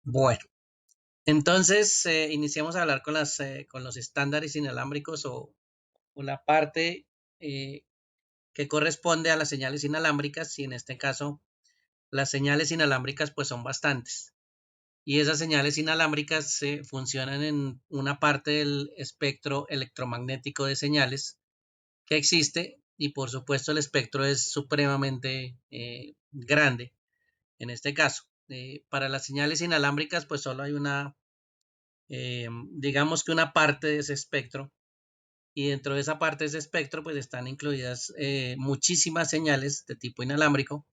Bueno, entonces iniciamos a hablar con con los estándares inalámbricos o la parte eh, que corresponde a las señales inalámbricas, y en este caso las señales inalámbricas pues son bastantes. Y esas señales inalámbricas funcionan en una parte del espectro electromagnético de señales que existe, y por supuesto el espectro es supremamente grande en este caso. Para las señales inalámbricas pues solo hay digamos que una parte de ese espectro, y dentro de esa parte de ese espectro pues están incluidas muchísimas señales de tipo inalámbrico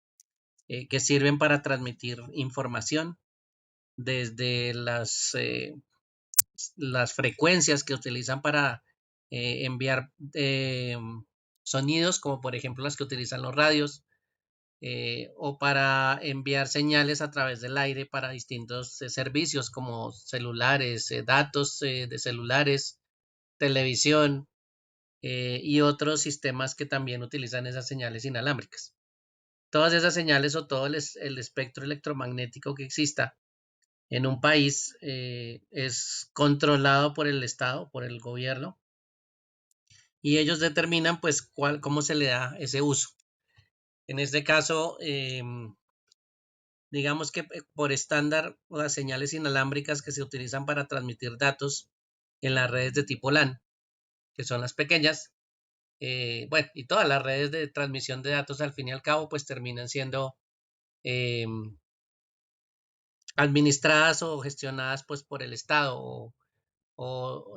que sirven para transmitir información desde las frecuencias que utilizan para enviar sonidos, como por ejemplo las que utilizan los radios, o para enviar señales a través del aire para distintos servicios como celulares, datos de celulares, televisión y otros sistemas que también utilizan esas señales inalámbricas. Todas esas señales o todo el espectro electromagnético que exista en un país es controlado por el Estado, por el gobierno, y ellos determinan pues cómo se le da ese uso. En este caso, digamos que por estándar las señales inalámbricas que se utilizan para transmitir datos en las redes de tipo LAN, que son las pequeñas, bueno, y todas las redes de transmisión de datos al fin y al cabo pues terminan siendo eh, administradas o gestionadas pues por el Estado o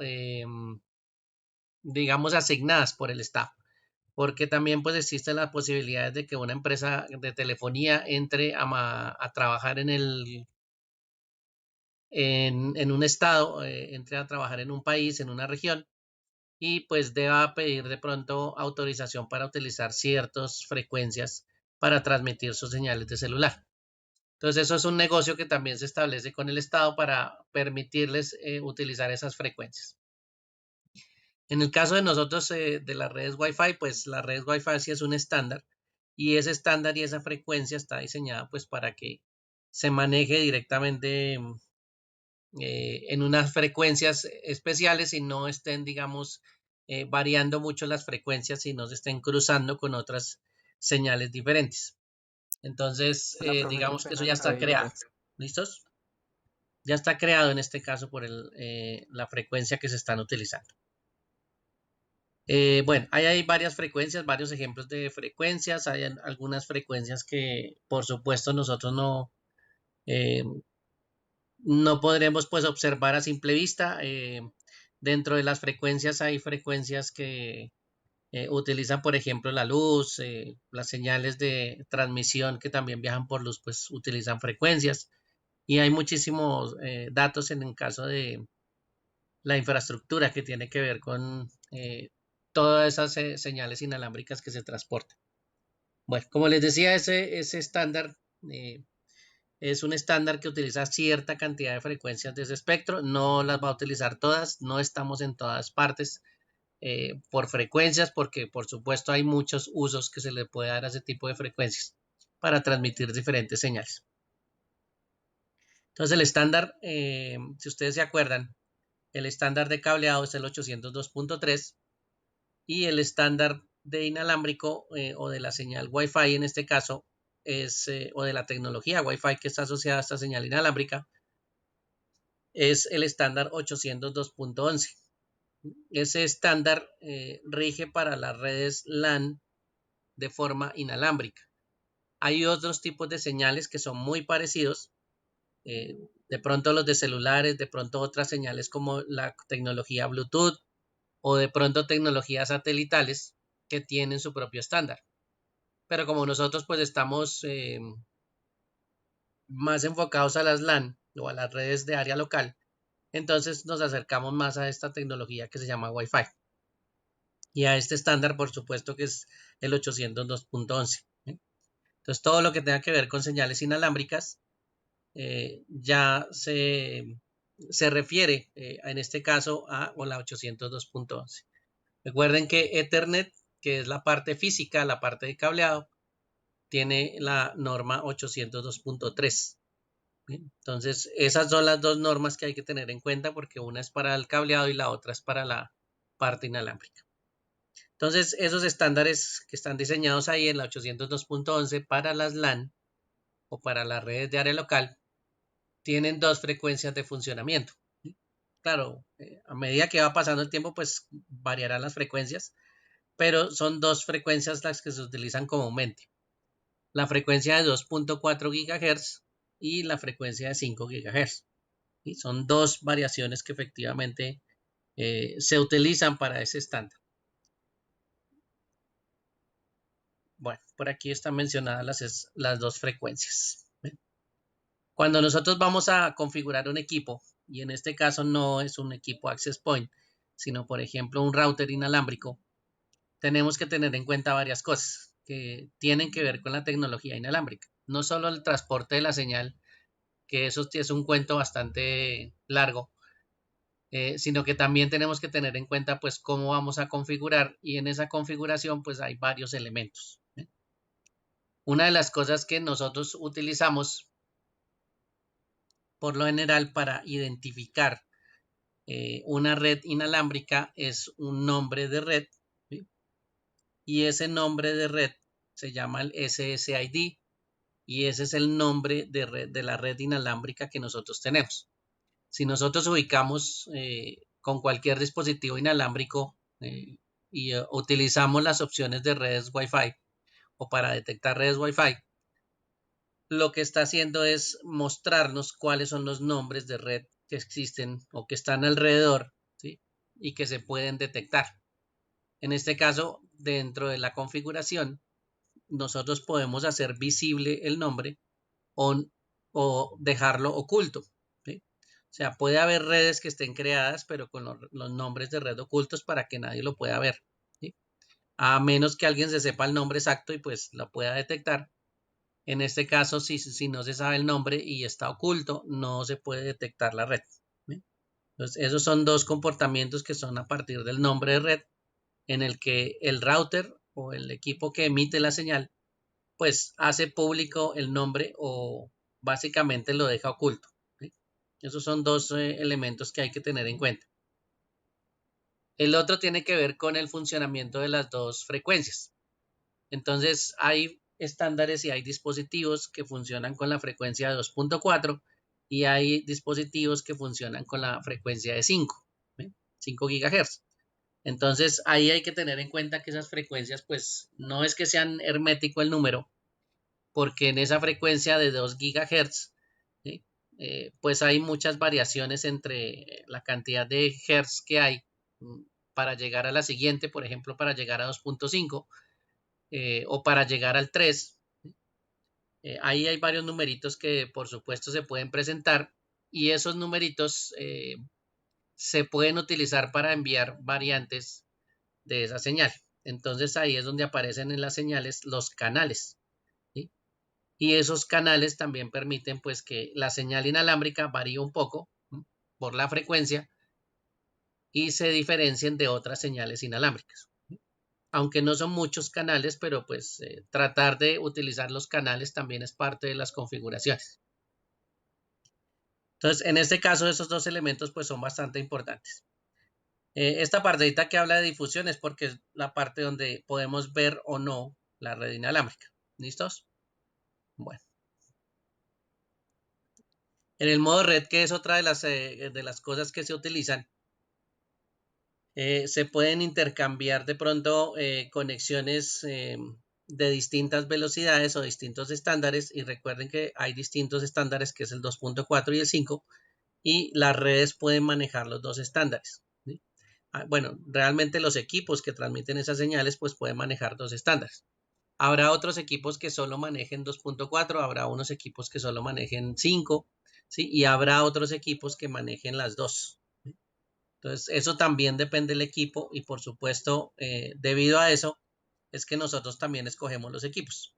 digamos asignadas por el Estado, porque también pues existen las posibilidades de que una empresa de telefonía entre a trabajar en un estado, entre a trabajar en un país, en una región, y pues deba pedir de pronto autorización para utilizar ciertas frecuencias para transmitir sus señales de celular. Entonces eso es un negocio que también se establece con el Estado para permitirles utilizar esas frecuencias. En el caso de nosotros de las redes Wi-Fi, pues las redes Wi-Fi sí es un estándar, y ese estándar y esa frecuencia está diseñada pues para que se maneje directamente en unas frecuencias especiales y no estén, digamos, variando mucho las frecuencias y no se estén cruzando con otras señales diferentes. Entonces, Hola, profe, qué digamos que eso pena ya con la está creado. pregunta. ¿Listos? Ya está creado en este caso por la frecuencia que se están utilizando. Bueno, hay varias frecuencias, varios ejemplos de frecuencias. Hay algunas frecuencias que, por supuesto, nosotros eh, no podremos pues observar a simple vista. Dentro de las frecuencias hay frecuencias que utilizan, por ejemplo, la luz, las señales de transmisión que también viajan por luz, pues utilizan frecuencias. Y hay muchísimos datos en el caso de la infraestructura que tiene que ver con todas esas señales inalámbricas que se transportan. Bueno, como les decía, ese estándar es un estándar que utiliza cierta cantidad de frecuencias de ese espectro, no las va a utilizar todas, no estamos en todas partes por frecuencias, porque por supuesto hay muchos usos que se le puede dar a ese tipo de frecuencias para transmitir diferentes señales. Entonces el estándar, si ustedes se acuerdan, el estándar de cableado es el 802.3, y el estándar de inalámbrico o de la señal Wi-Fi en este caso o de la tecnología Wi-Fi que está asociada a esta señal inalámbrica, es el estándar 802.11. Ese estándar rige para las redes LAN de forma inalámbrica. Hay otros tipos de señales que son muy parecidos, de pronto los de celulares, de pronto otras señales como la tecnología Bluetooth o de pronto tecnologías satelitales que tienen su propio estándar. Pero como nosotros pues estamos más enfocados a las LAN o a las redes de área local, entonces nos acercamos más a esta tecnología que se llama Wi-Fi. Y a este estándar, por supuesto, que es el 802.11. Entonces, todo lo que tenga que ver con señales inalámbricas ya se refiere en este caso a la 802.11. Recuerden que Ethernet, que es la parte física, la parte de cableado, tiene la norma 802.3. ¿sí? Entonces, esas son las dos normas que hay que tener en cuenta porque una es para el cableado y la otra es para la parte inalámbrica. Entonces, esos estándares que están diseñados ahí en la 802.11 para las LAN o para las redes de área local tienen dos frecuencias de funcionamiento. ¿Sí? Claro, a medida que va pasando el tiempo, pues variarán las frecuencias, pero son dos frecuencias las que se utilizan comúnmente. La frecuencia de 2.4 GHz y la frecuencia de 5 GHz. ¿Sí? Son dos variaciones que efectivamente se utilizan para ese estándar. Bueno, por aquí están mencionadas las dos frecuencias. ¿Ven? Cuando nosotros vamos a configurar un equipo, y en este caso no es un equipo Access Point, sino por ejemplo un router inalámbrico, tenemos que tener en cuenta varias cosas que tienen que ver con la tecnología inalámbrica. No solo el transporte de la señal, que eso es un cuento bastante largo, sino que también tenemos que tener en cuenta pues cómo vamos a configurar y en esa configuración pues hay varios elementos. Una de las cosas que nosotros utilizamos por lo general para identificar una red inalámbrica es un nombre de red, ¿sí? Y ese nombre de red se llama el SSID y ese es el nombre de red de la red inalámbrica que nosotros tenemos. Si nosotros ubicamos con cualquier dispositivo inalámbrico y utilizamos las opciones de redes Wi-Fi o para detectar redes Wi-Fi, lo que está haciendo es mostrarnos cuáles son los nombres de red que existen o que están alrededor, ¿sí? Y que se pueden detectar. En este caso, dentro de la configuración, nosotros podemos hacer visible el nombre o dejarlo oculto, ¿sí? O sea, puede haber redes que estén creadas, pero con los nombres de red ocultos para que nadie lo pueda ver, ¿sí? A menos que alguien se sepa el nombre exacto y pues lo pueda detectar. En este caso, si no se sabe el nombre y está oculto, no se puede detectar la red, ¿sí? Entonces, esos son dos comportamientos que son a partir del nombre de red en el que el router o el equipo que emite la señal pues hace público el nombre o básicamente lo deja oculto, ¿sí? Esos son dos elementos que hay que tener en cuenta. El otro tiene que ver con el funcionamiento de las dos frecuencias. Entonces hay estándares y hay dispositivos que funcionan con la frecuencia de 2.4 y hay dispositivos que funcionan con la frecuencia de 5, ¿sí? 5 GHz. Entonces ahí hay que tener en cuenta que esas frecuencias pues no es que sean hermético el número, porque en esa frecuencia de 2 GHz, ¿sí? Pues hay muchas variaciones entre la cantidad de hertz que hay para llegar a la siguiente, por ejemplo, para llegar a 2.5 o para llegar al 3. Ahí hay varios numeritos que por supuesto se pueden presentar y esos numeritos se pueden utilizar para enviar variantes de esa señal. Entonces ahí es donde aparecen en las señales los canales, ¿sí? Y esos canales también permiten pues que la señal inalámbrica varíe un poco por la frecuencia y se diferencien de otras señales inalámbricas. Aunque no son muchos canales, pero pues tratar de utilizar los canales también es parte de las configuraciones. Entonces, en este caso, esos dos elementos pues son bastante importantes. Esta partecita que habla de difusión es porque es la parte donde podemos ver o no la red inalámbrica. ¿Listos? Bueno. En el modo red, que es otra de las cosas que se utilizan, se pueden intercambiar de pronto conexiones de distintas velocidades o distintos estándares y recuerden que hay distintos estándares que es el 2.4 y el 5 y las redes pueden manejar los dos estándares, ¿sí? Bueno, realmente los equipos que transmiten esas señales pues pueden manejar dos estándares. Habrá otros equipos que solo manejen 2.4, habrá unos equipos que solo manejen 5, ¿sí? Y habrá otros equipos que manejen las dos. Entonces, eso también depende del equipo y por supuesto, debido a eso, es que nosotros también escogemos los equipos.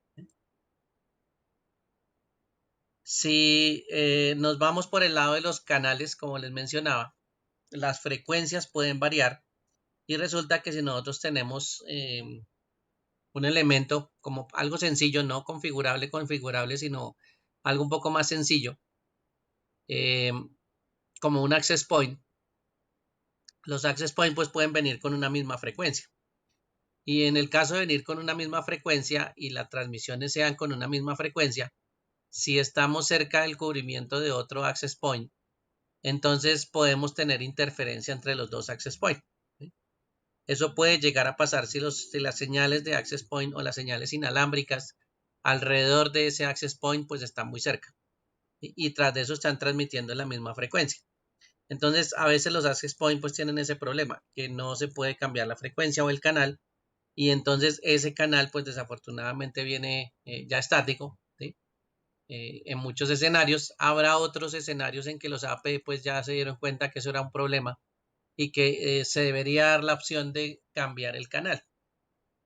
Si nos vamos por el lado de los canales, como les mencionaba, las frecuencias pueden variar y resulta que si nosotros tenemos un elemento como algo sencillo, no configurable, sino algo un poco más sencillo, como un access point. Los access point pues pueden venir con una misma frecuencia. Y en el caso de venir con una misma frecuencia y las transmisiones sean con una misma frecuencia, si estamos cerca del cubrimiento de otro access point, entonces podemos tener interferencia entre los dos access point. ¿Sí? Eso puede llegar a pasar si las señales de access point o las señales inalámbricas alrededor de ese access point pues están muy cerca. Y tras de eso están transmitiendo en la misma frecuencia. Entonces a veces los access point pues tienen ese problema, que no se puede cambiar la frecuencia o el canal, y entonces ese canal pues desafortunadamente viene ya estático, ¿sí? En muchos escenarios. Habrá otros escenarios en que los AP pues ya se dieron cuenta que eso era un problema y que se debería dar la opción de cambiar el canal.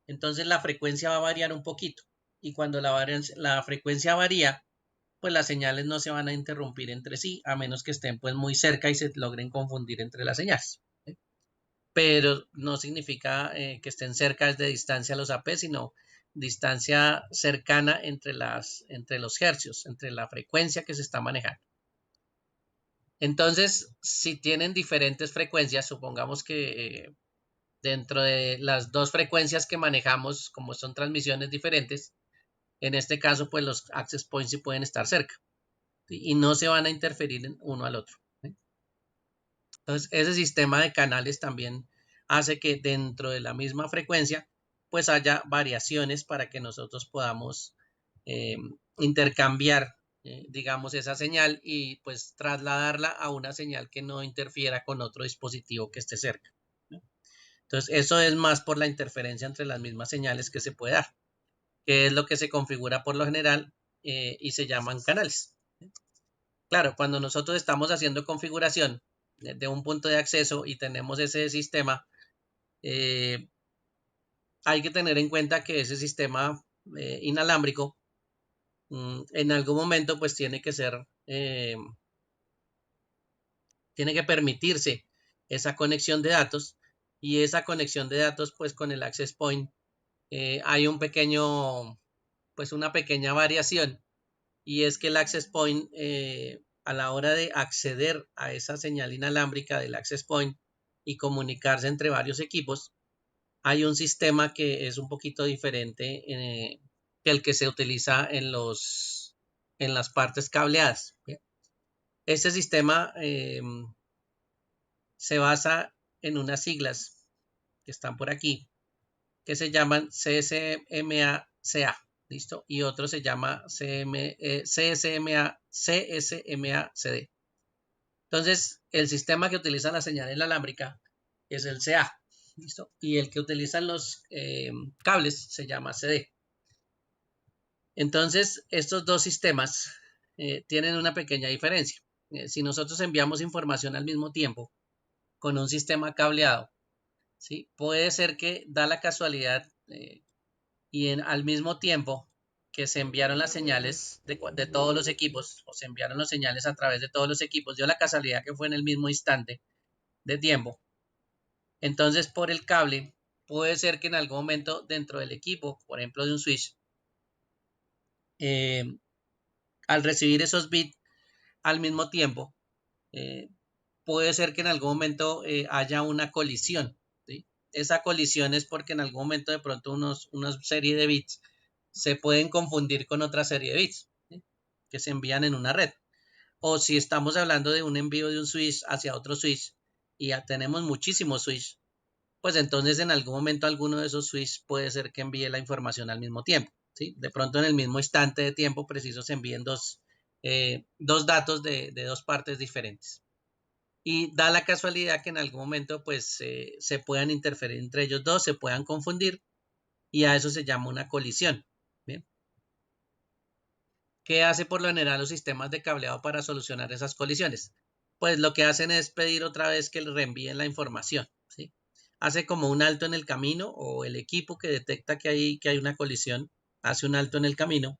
Entonces la frecuencia va a variar un poquito, y cuando la frecuencia varía, pues las señales no se van a interrumpir entre sí, a menos que estén pues muy cerca y se logren confundir entre las señales. ¿Sí? Pero no significa que estén cerca de distancia los AP, sino distancia cercana entre los hercios, entre la frecuencia que se está manejando. Entonces, si tienen diferentes frecuencias, supongamos que dentro de las dos frecuencias que manejamos, como son transmisiones diferentes, en este caso, pues los access points sí pueden estar cerca, ¿sí? Y no se van a interferir uno al otro, ¿sí? Entonces, ese sistema de canales también hace que dentro de la misma frecuencia, pues haya variaciones para que nosotros podamos intercambiar, digamos, esa señal y pues trasladarla a una señal que no interfiera con otro dispositivo que esté cerca, ¿no? Entonces, eso es más por la interferencia entre las mismas señales que se puede dar, que es lo que se configura por lo general y se llaman canales. Claro, cuando nosotros estamos haciendo configuración de un punto de acceso y tenemos ese sistema, hay que tener en cuenta que ese sistema inalámbrico en algún momento pues tiene que permitirse esa conexión de datos, y esa conexión de datos pues con el access point hay una pequeña variación, y es que el access point a la hora de acceder a esa señal inalámbrica del access point y comunicarse entre varios equipos, hay un sistema que es un poquito diferente que el que se utiliza en las partes cableadas. ¿Bien? Este sistema se basa en unas siglas que están por aquí, que se llaman CSMA-CA, ¿listo? Y otro se llama CSMA-CD. Entonces, el sistema que utiliza la señal inalámbrica es el CA, ¿listo? Y el que utilizan los cables se llama CD. Entonces, estos dos sistemas tienen una pequeña diferencia. Si nosotros enviamos información al mismo tiempo con un sistema cableado, ¿sí? Puede ser que da la casualidad al mismo tiempo que se enviaron las señales de todos los equipos, o se enviaron las señales a través de todos los equipos, dio la casualidad que fue en el mismo instante de tiempo. Entonces, por el cable, puede ser que en algún momento dentro del equipo, por ejemplo de un switch, al recibir esos bits al mismo tiempo, puede ser que en algún momento haya una colisión, ¿sí? Esa colisión es porque en algún momento de pronto una serie de bits se pueden confundir con otra serie de bits, ¿sí? Que se envían en una red. O si estamos hablando de un envío de un switch hacia otro switch y ya tenemos muchísimos switch, pues entonces en algún momento alguno de esos switch puede ser que envíe la información al mismo tiempo, ¿sí? De pronto en el mismo instante de tiempo preciso se envíen dos datos de dos partes diferentes. Y da la casualidad que en algún momento pues se puedan interferir entre ellos dos, se puedan confundir, y a eso se llama una colisión. ¿Bien? ¿Qué hace por lo general los sistemas de cableado para solucionar esas colisiones? Pues lo que hacen es pedir otra vez que le reenvíen la información, ¿sí? Hace como un alto en el camino, o el equipo que detecta que hay una colisión hace un alto en el camino,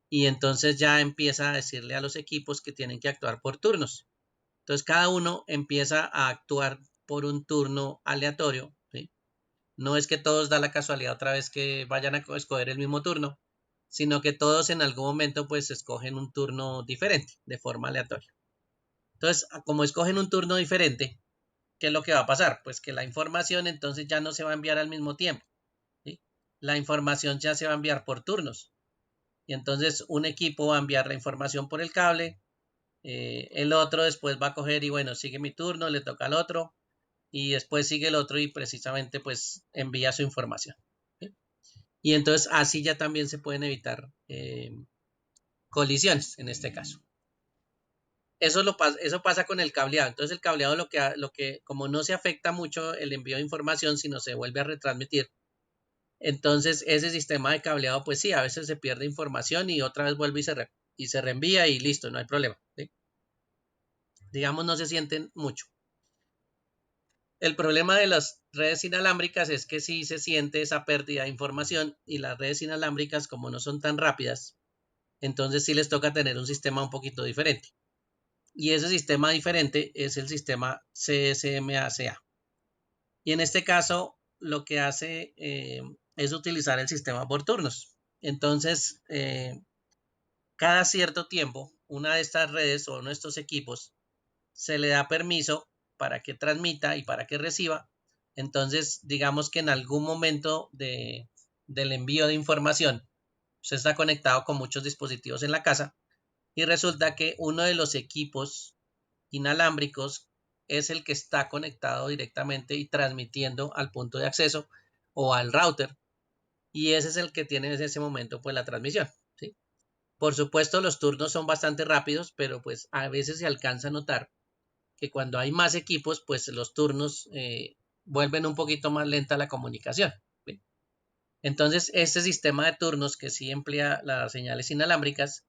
y entonces ya empieza a decirle a los equipos que tienen que actuar por turnos. Entonces cada uno empieza a actuar por un turno aleatorio, ¿sí? No es que todos da la casualidad otra vez que vayan a escoger el mismo turno, sino que todos en algún momento pues escogen un turno diferente de forma aleatoria. Entonces, como escogen un turno diferente, ¿qué es lo que va a pasar? Pues que la información entonces ya no se va a enviar al mismo tiempo, ¿sí? La información ya se va a enviar por turnos. Y entonces un equipo va a enviar la información por el cable, el otro después va a coger y bueno, sigue mi turno, le toca al otro, y después sigue el otro y precisamente pues envía su información, ¿sí? Y entonces así ya también se pueden evitar colisiones en este caso. Eso pasa con el cableado. Entonces el cableado como no se afecta mucho el envío de información, sino se vuelve a retransmitir. Entonces ese sistema de cableado, pues sí, a veces se pierde información y otra vez vuelve y se reenvía y listo, no hay problema, ¿sí? Digamos, no se sienten mucho. El problema de las redes inalámbricas es que sí se siente esa pérdida de información y las redes inalámbricas, como no son tan rápidas, entonces sí les toca tener un sistema un poquito diferente. Y ese sistema diferente es el sistema CSMACA. Y en este caso, lo que hace es utilizar el sistema por turnos. Entonces, cada cierto tiempo, una de estas redes o uno de estos equipos se le da permiso para que transmita y para que reciba. Entonces, digamos que en algún momento del envío de información, se está conectado con muchos dispositivos en la casa y resulta que uno de los equipos inalámbricos es el que está conectado directamente y transmitiendo al punto de acceso o al router, y ese es el que tiene en ese momento pues la transmisión, ¿sí? Por supuesto los turnos son bastante rápidos, pero pues a veces se alcanza a notar que cuando hay más equipos pues los turnos vuelven un poquito más lenta la comunicación, ¿sí? Entonces este sistema de turnos que sí emplea las señales inalámbricas,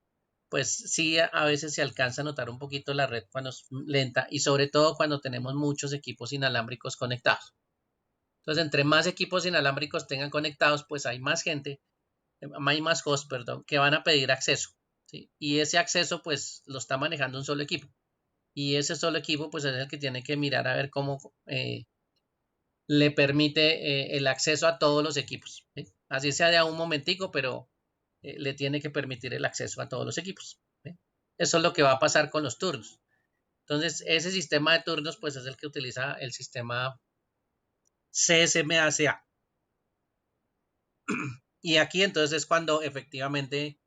pues sí, a veces se alcanza a notar un poquito la red cuando es lenta y sobre todo cuando tenemos muchos equipos inalámbricos conectados. Entonces, entre más equipos inalámbricos tengan conectados, pues hay más gente, hay más hosts, perdón, que van a pedir acceso, ¿sí? Y ese acceso, pues, lo está manejando un solo equipo. Y ese solo equipo, pues, es el que tiene que mirar a ver cómo le permite el acceso a todos los equipos, ¿sí? Así sea de a un momentico, pero le tiene que permitir el acceso a todos los equipos, ¿sí? Eso es lo que va a pasar con los turnos. Entonces, ese sistema de turnos, pues es el que utiliza el sistema CSMACA. Y aquí entonces es cuando efectivamente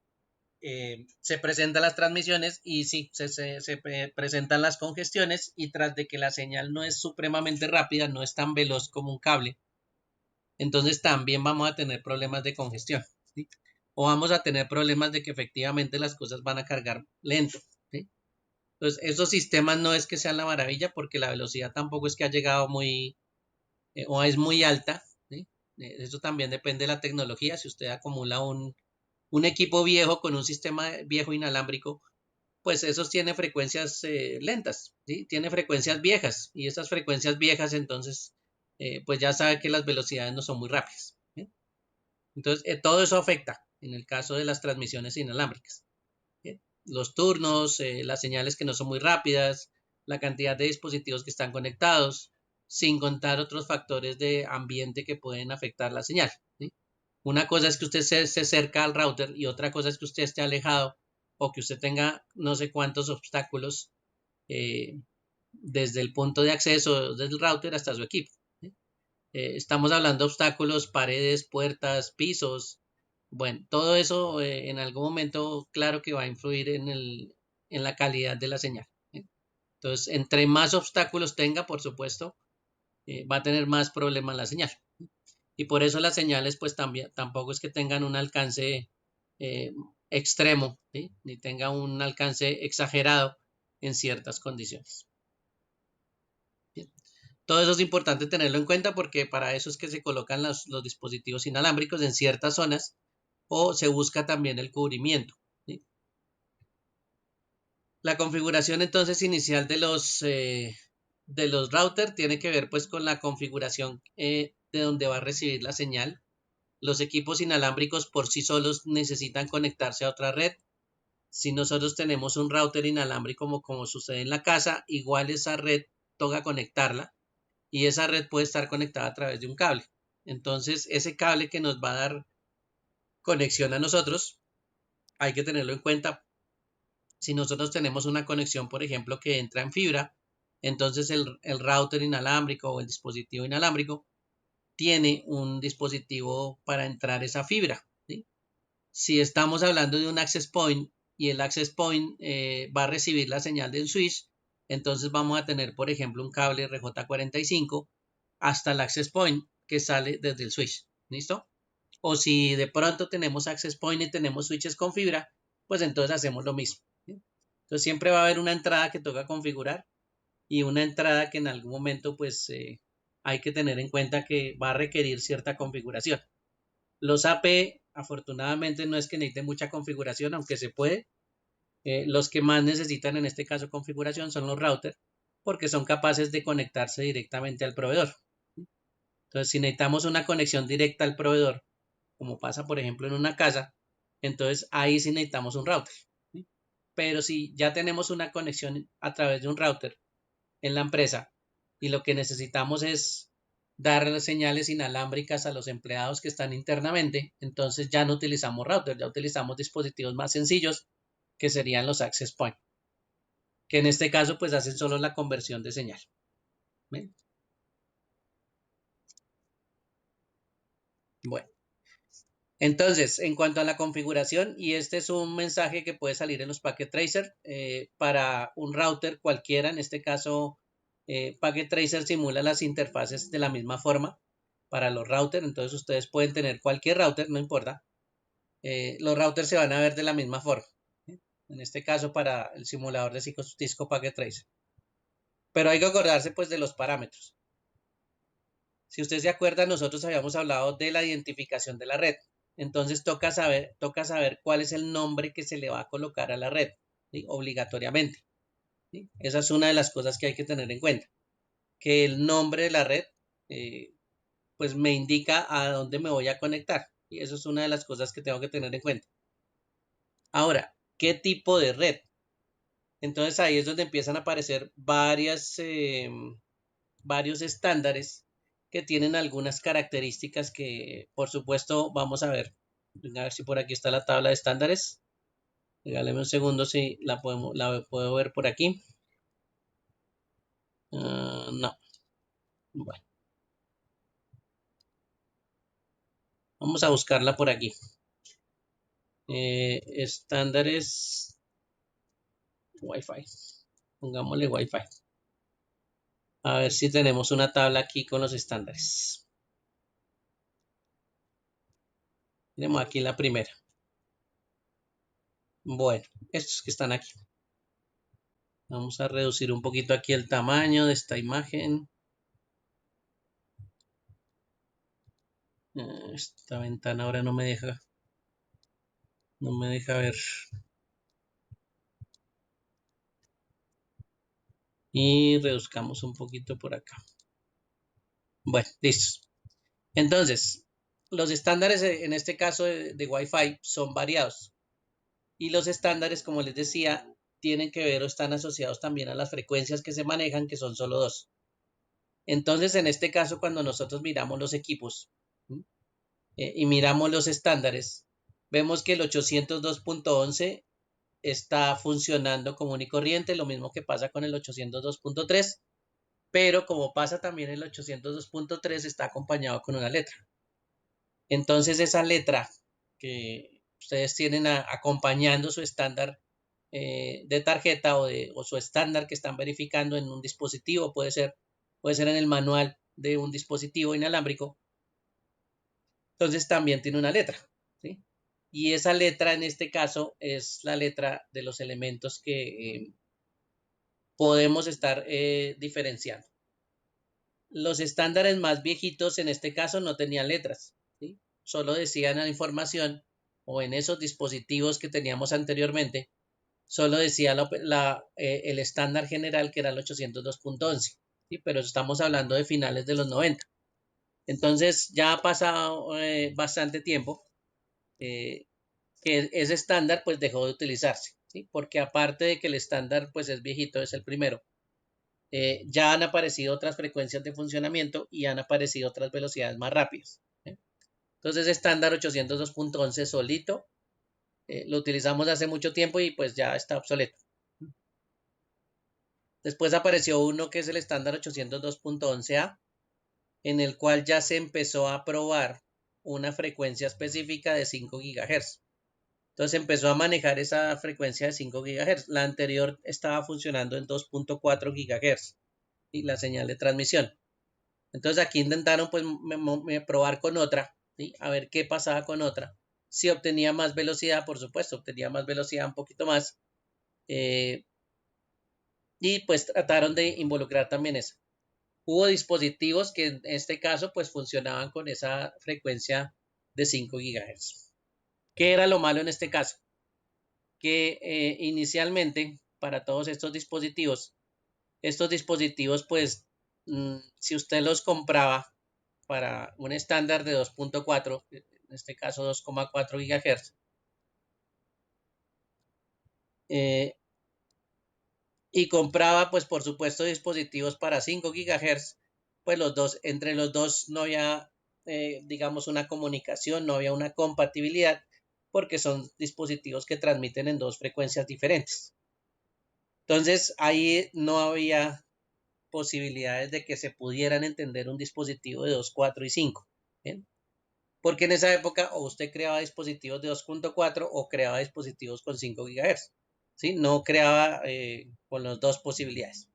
se presentan las transmisiones y sí, se presentan las congestiones, y tras de que la señal no es supremamente rápida, no es tan veloz como un cable, entonces también vamos a tener problemas de congestión, ¿sí? O vamos a tener problemas de que efectivamente las cosas van a cargar lento, ¿sí? Entonces, esos sistemas no es que sean la maravilla porque la velocidad tampoco es que ha llegado muy o es muy alta, ¿sí? Eso también depende de la tecnología. Si usted acumula un equipo viejo con un sistema viejo inalámbrico, pues esos tiene frecuencias lentas, ¿sí? Tiene frecuencias viejas y esas frecuencias viejas entonces pues ya sabe que las velocidades no son muy rápidas, ¿sí? Entonces todo eso afecta en el caso de las transmisiones inalámbricas, ¿sí? Los turnos, las señales que no son muy rápidas, la cantidad de dispositivos que están conectados, sin contar otros factores de ambiente que pueden afectar la señal, ¿sí? Una cosa es que usted se acerca al router y otra cosa es que usted esté alejado o que usted tenga no sé cuántos obstáculos eh, desde el punto de acceso del router hasta su equipo, ¿sí? Estamos hablando de obstáculos, paredes, puertas, pisos. Bueno, todo eso en algún momento, claro que va a influir en la calidad de la señal, ¿sí? Entonces, entre más obstáculos tenga, por supuesto, va a tener más problemas la señal. Y por eso las señales, pues también, tampoco es que tengan un alcance eh, extremo, ¿sí? Ni tenga un alcance exagerado en ciertas condiciones. Bien. Todo eso es importante tenerlo en cuenta porque para eso es que se colocan los dispositivos inalámbricos en ciertas zonas o se busca también el cubrimiento, ¿sí? La configuración entonces inicial de los routers tiene que ver pues con la configuración de donde va a recibir la señal. Los equipos inalámbricos por sí solos necesitan conectarse a otra red. Si nosotros tenemos un router inalámbrico como sucede en la casa, igual esa red toca conectarla y esa red puede estar conectada a través de un cable. Entonces, ese cable que nos va a dar conexión a nosotros, hay que tenerlo en cuenta Si nosotros tenemos una conexión, por ejemplo, que entra en fibra, entonces el router inalámbrico o el dispositivo inalámbrico tiene un dispositivo para entrar esa fibra, ¿sí? Si estamos hablando de un access point y el access point va a recibir la señal del switch, entonces vamos a tener, por ejemplo, un cable RJ45 hasta el access point que sale desde el switch. ¿Listo? O si de pronto tenemos access point y tenemos switches con fibra, pues entonces hacemos lo mismo. ¿Sí? Entonces siempre va a haber una entrada que toca configurar y una entrada que en algún momento pues hay que tener en cuenta que va a requerir cierta configuración. Los AP afortunadamente no es que necesiten mucha configuración, aunque se puede. Los que más necesitan en este caso configuración son los routers, porque son capaces de conectarse directamente al proveedor. Entonces, si necesitamos una conexión directa al proveedor, como pasa por ejemplo en una casa, entonces ahí sí necesitamos un router. ¿Sí? Pero si ya tenemos una conexión a través de un router en la empresa y lo que necesitamos es dar señales inalámbricas a los empleados que están internamente, entonces ya no utilizamos router, ya utilizamos dispositivos más sencillos que serían los access point, que en este caso pues hacen solo la conversión de señal. ¿Ven? Bueno, entonces en cuanto a la configuración, y este es un mensaje que puede salir en los Packet Tracer para un router cualquiera, en este caso Packet Tracer simula las interfaces de la misma forma para los routers, entonces ustedes pueden tener cualquier router, no importa, los routers se van a ver de la misma forma, ¿sí? En este caso para el simulador de Cisco Packet Tracer. Pero hay que acordarse pues de los parámetros. Si usted se acuerda, nosotros habíamos hablado de la identificación de la red. Entonces toca saber cuál es el nombre que se le va a colocar a la red, ¿sí? Obligatoriamente. ¿Sí? Esa es una de las cosas que hay que tener en cuenta. Que el nombre de la red pues me indica a dónde me voy a conectar. Y eso es una de las cosas que tengo que tener en cuenta. Ahora, ¿qué tipo de red? Entonces ahí es donde empiezan a aparecer varios estándares que tienen algunas características que, por supuesto, vamos a ver. A ver si por aquí está la tabla de estándares. Regáleme un segundo si la puedo ver por aquí. No. Bueno, vamos a buscarla por aquí. Estándares Wi-Fi. Pongámosle Wi-Fi. A ver si tenemos una tabla aquí con los estándares. Tenemos aquí la primera. Bueno, estos que están aquí. Vamos a reducir un poquito aquí el tamaño de esta imagen. Esta ventana ahora no me deja ver. Y reduzcamos un poquito por acá. Bueno, listo. Entonces, los estándares en este caso de Wi-Fi son variados. Y los estándares, como les decía, tienen que ver o están asociados también a las frecuencias que se manejan, que son solo dos. Entonces, en este caso, cuando nosotros miramos los equipos y miramos los estándares, vemos que el 802.11 está funcionando común y corriente, lo mismo que pasa con el 802.3, pero como pasa también el 802.3 está acompañado con una letra. Entonces esa letra que ustedes tienen acompañando su estándar de tarjeta o su estándar que están verificando en un dispositivo, puede ser en el manual de un dispositivo inalámbrico, entonces también tiene una letra, ¿sí? Y esa letra en este caso es la letra de los elementos que podemos estar diferenciando. Los estándares más viejitos en este caso no tenían letras, ¿sí? Solo decían la información o en esos dispositivos que teníamos anteriormente, solo decía el estándar general que era el 802.11, ¿sí? Pero estamos hablando de finales de los 90. Entonces ya ha pasado bastante tiempo que ese estándar pues dejó de utilizarse, ¿sí? Porque aparte de que el estándar pues es viejito, es el primero, ya han aparecido otras frecuencias de funcionamiento y han aparecido otras velocidades más rápidas. Entonces estándar 802.11 solito lo utilizamos hace mucho tiempo y pues ya está obsoleto. Después apareció uno que es el estándar 802.11a, en el cual ya se empezó a probar una frecuencia específica de 5 GHz. Entonces empezó a manejar esa frecuencia de 5 GHz. La anterior estaba funcionando en 2.4 GHz y la señal de transmisión. Entonces aquí intentaron pues probar con otra, ¿sí? A ver qué pasaba con otra. Si obtenía más velocidad, por supuesto, obtenía más velocidad un poquito más. Y pues trataron de involucrar también eso. Hubo dispositivos que en este caso pues funcionaban con esa frecuencia de 5 GHz. ¿Qué era lo malo en este caso? Que inicialmente para todos estos dispositivos pues si usted los compraba para un estándar de 2.4, en este caso 2,4 GHz, y compraba pues por supuesto dispositivos para 5 GHz, pues entre los dos no había digamos una comunicación, no había una compatibilidad porque son dispositivos que transmiten en dos frecuencias diferentes. Entonces ahí no había posibilidades de que se pudieran entender un dispositivo de 2, 4 y 5. ¿Bien? Porque en esa época o usted creaba dispositivos de 2.4 o creaba dispositivos con 5 GHz. ¿Sí? No creaba con las dos posibilidades.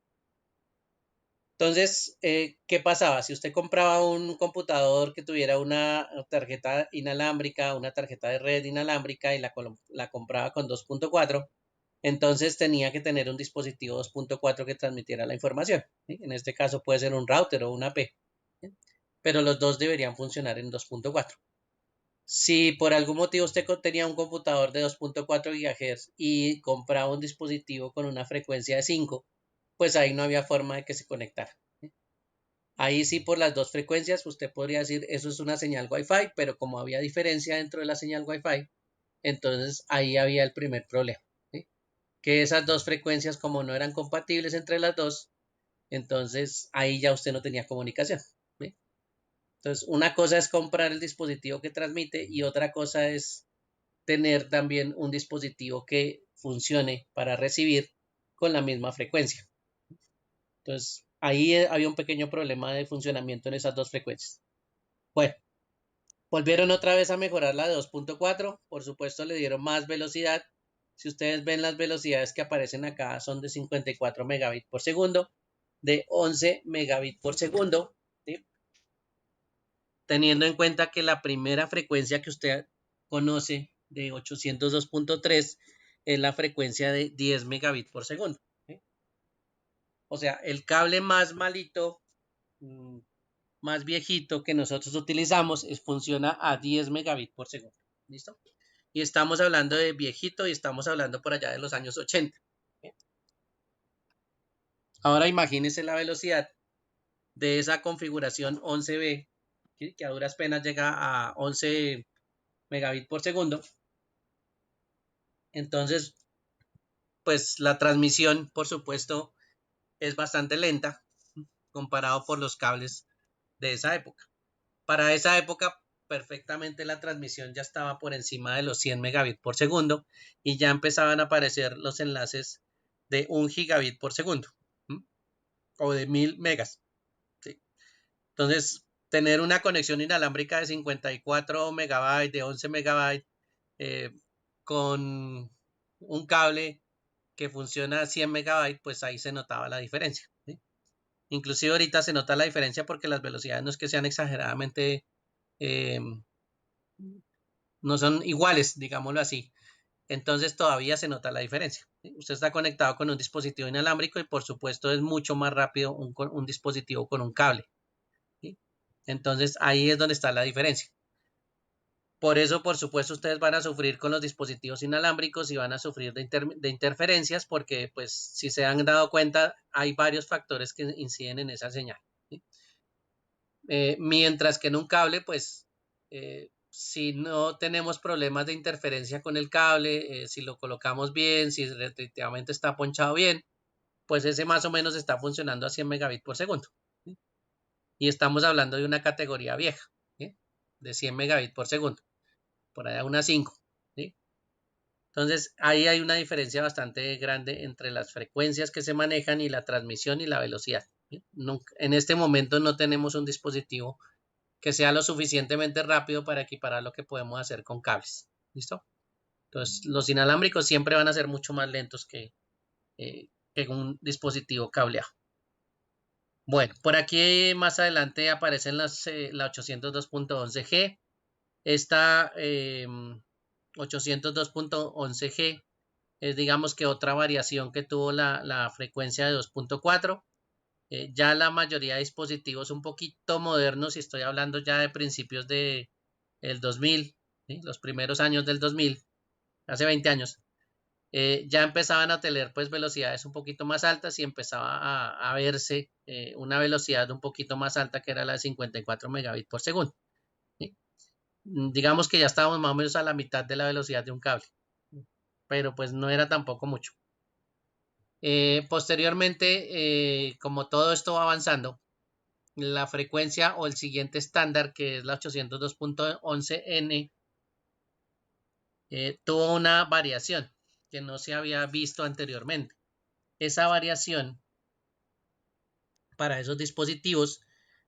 Entonces, ¿qué pasaba? Si usted compraba un computador que tuviera una tarjeta inalámbrica, una tarjeta de red inalámbrica y la compraba con 2.4, entonces tenía que tener un dispositivo 2.4 que transmitiera la información. ¿Sí? En este caso puede ser un router o una AP, ¿sí? Pero los dos deberían funcionar en 2.4. Si por algún motivo usted tenía un computador de 2.4 GHz y compraba un dispositivo con una frecuencia de 5, pues ahí no había forma de que se conectara. ¿Sí? Ahí sí por las dos frecuencias usted podría decir eso es una señal Wi-Fi, pero como había diferencia dentro de la señal Wi-Fi, entonces ahí había el primer problema. ¿Sí? Que esas dos frecuencias como no eran compatibles entre las dos, entonces ahí ya usted no tenía comunicación. ¿Sí? Entonces una cosa es comprar el dispositivo que transmite y otra cosa es tener también un dispositivo que funcione para recibir con la misma frecuencia. Entonces, ahí había un pequeño problema de funcionamiento en esas dos frecuencias. Bueno, volvieron otra vez a mejorar la de 2.4, por supuesto le dieron más velocidad. Si ustedes ven las velocidades que aparecen acá son de 54 megabits por segundo, de 11 megabits por segundo, ¿sí? Teniendo en cuenta que la primera frecuencia que usted conoce de 802.3 es la frecuencia de 10 megabits por segundo. ¿Sí? O sea, el cable más malito, más viejito que nosotros utilizamos funciona a 10 megabits por segundo. ¿Listo? Y estamos hablando de viejito y estamos hablando por allá de los años 80. ¿Sí? Ahora imagínense la velocidad de esa configuración 11B, ¿sí? Que a duras penas llega a 11 megabits por segundo. Entonces, pues la transmisión, por supuesto, es bastante lenta comparado por los cables de esa época. Para esa época, perfectamente la transmisión ya estaba por encima de los 100 megabits por segundo y ya empezaban a aparecer los enlaces de 1 gigabit por segundo, ¿sí? O de 1000 megas. ¿Sí? Entonces, tener una conexión inalámbrica de 54 megabytes, de 11 megabytes, con un cable que funciona a 100 megabytes, pues ahí se notaba la diferencia. ¿Sí? Inclusive ahorita se nota la diferencia porque las velocidades no es que sean exageradamente, eh, no son iguales, digámoslo así. Entonces todavía se nota la diferencia. ¿Sí? Usted está conectado con un dispositivo inalámbrico y por supuesto es mucho más rápido un dispositivo con un cable. ¿Sí? Entonces ahí es donde está la diferencia. Por eso, por supuesto, ustedes van a sufrir con los dispositivos inalámbricos y van a sufrir de interferencias porque, pues, si se han dado cuenta, hay varios factores que inciden en esa señal. ¿Sí? Mientras que en un cable, pues, si no tenemos problemas de interferencia con el cable, si lo colocamos bien, si efectivamente está ponchado bien, pues ese más o menos está funcionando a 100 megabits por segundo. ¿Sí? Y estamos hablando de una categoría vieja, ¿sí? De 100 megabits por segundo, por allá unas 5. ¿Sí? Entonces, ahí hay una diferencia bastante grande entre las frecuencias que se manejan y la transmisión y la velocidad. En este momento no tenemos un dispositivo que sea lo suficientemente rápido para equiparar lo que podemos hacer con cables. ¿Listo? Entonces, los inalámbricos siempre van a ser mucho más lentos que un dispositivo cableado. Bueno, por aquí más adelante aparecen la 802.11G. Esta 802.11G es, digamos, que otra variación que tuvo la frecuencia de 2.4. Ya la mayoría de dispositivos un poquito modernos, y estoy hablando ya de principios del 2000, ¿sí? Los primeros años del 2000, hace 20 años, ya empezaban a tener pues velocidades un poquito más altas y empezaba a verse una velocidad un poquito más alta, que era la de 54 megabits por segundo. ¿Sí? Digamos que ya estábamos más o menos a la mitad de la velocidad de un cable, pero pues no era tampoco mucho. Posteriormente, como todo esto va avanzando, la frecuencia o el siguiente estándar, que es la 802.11n, tuvo una variación que no se había visto anteriormente. Esa variación para esos dispositivos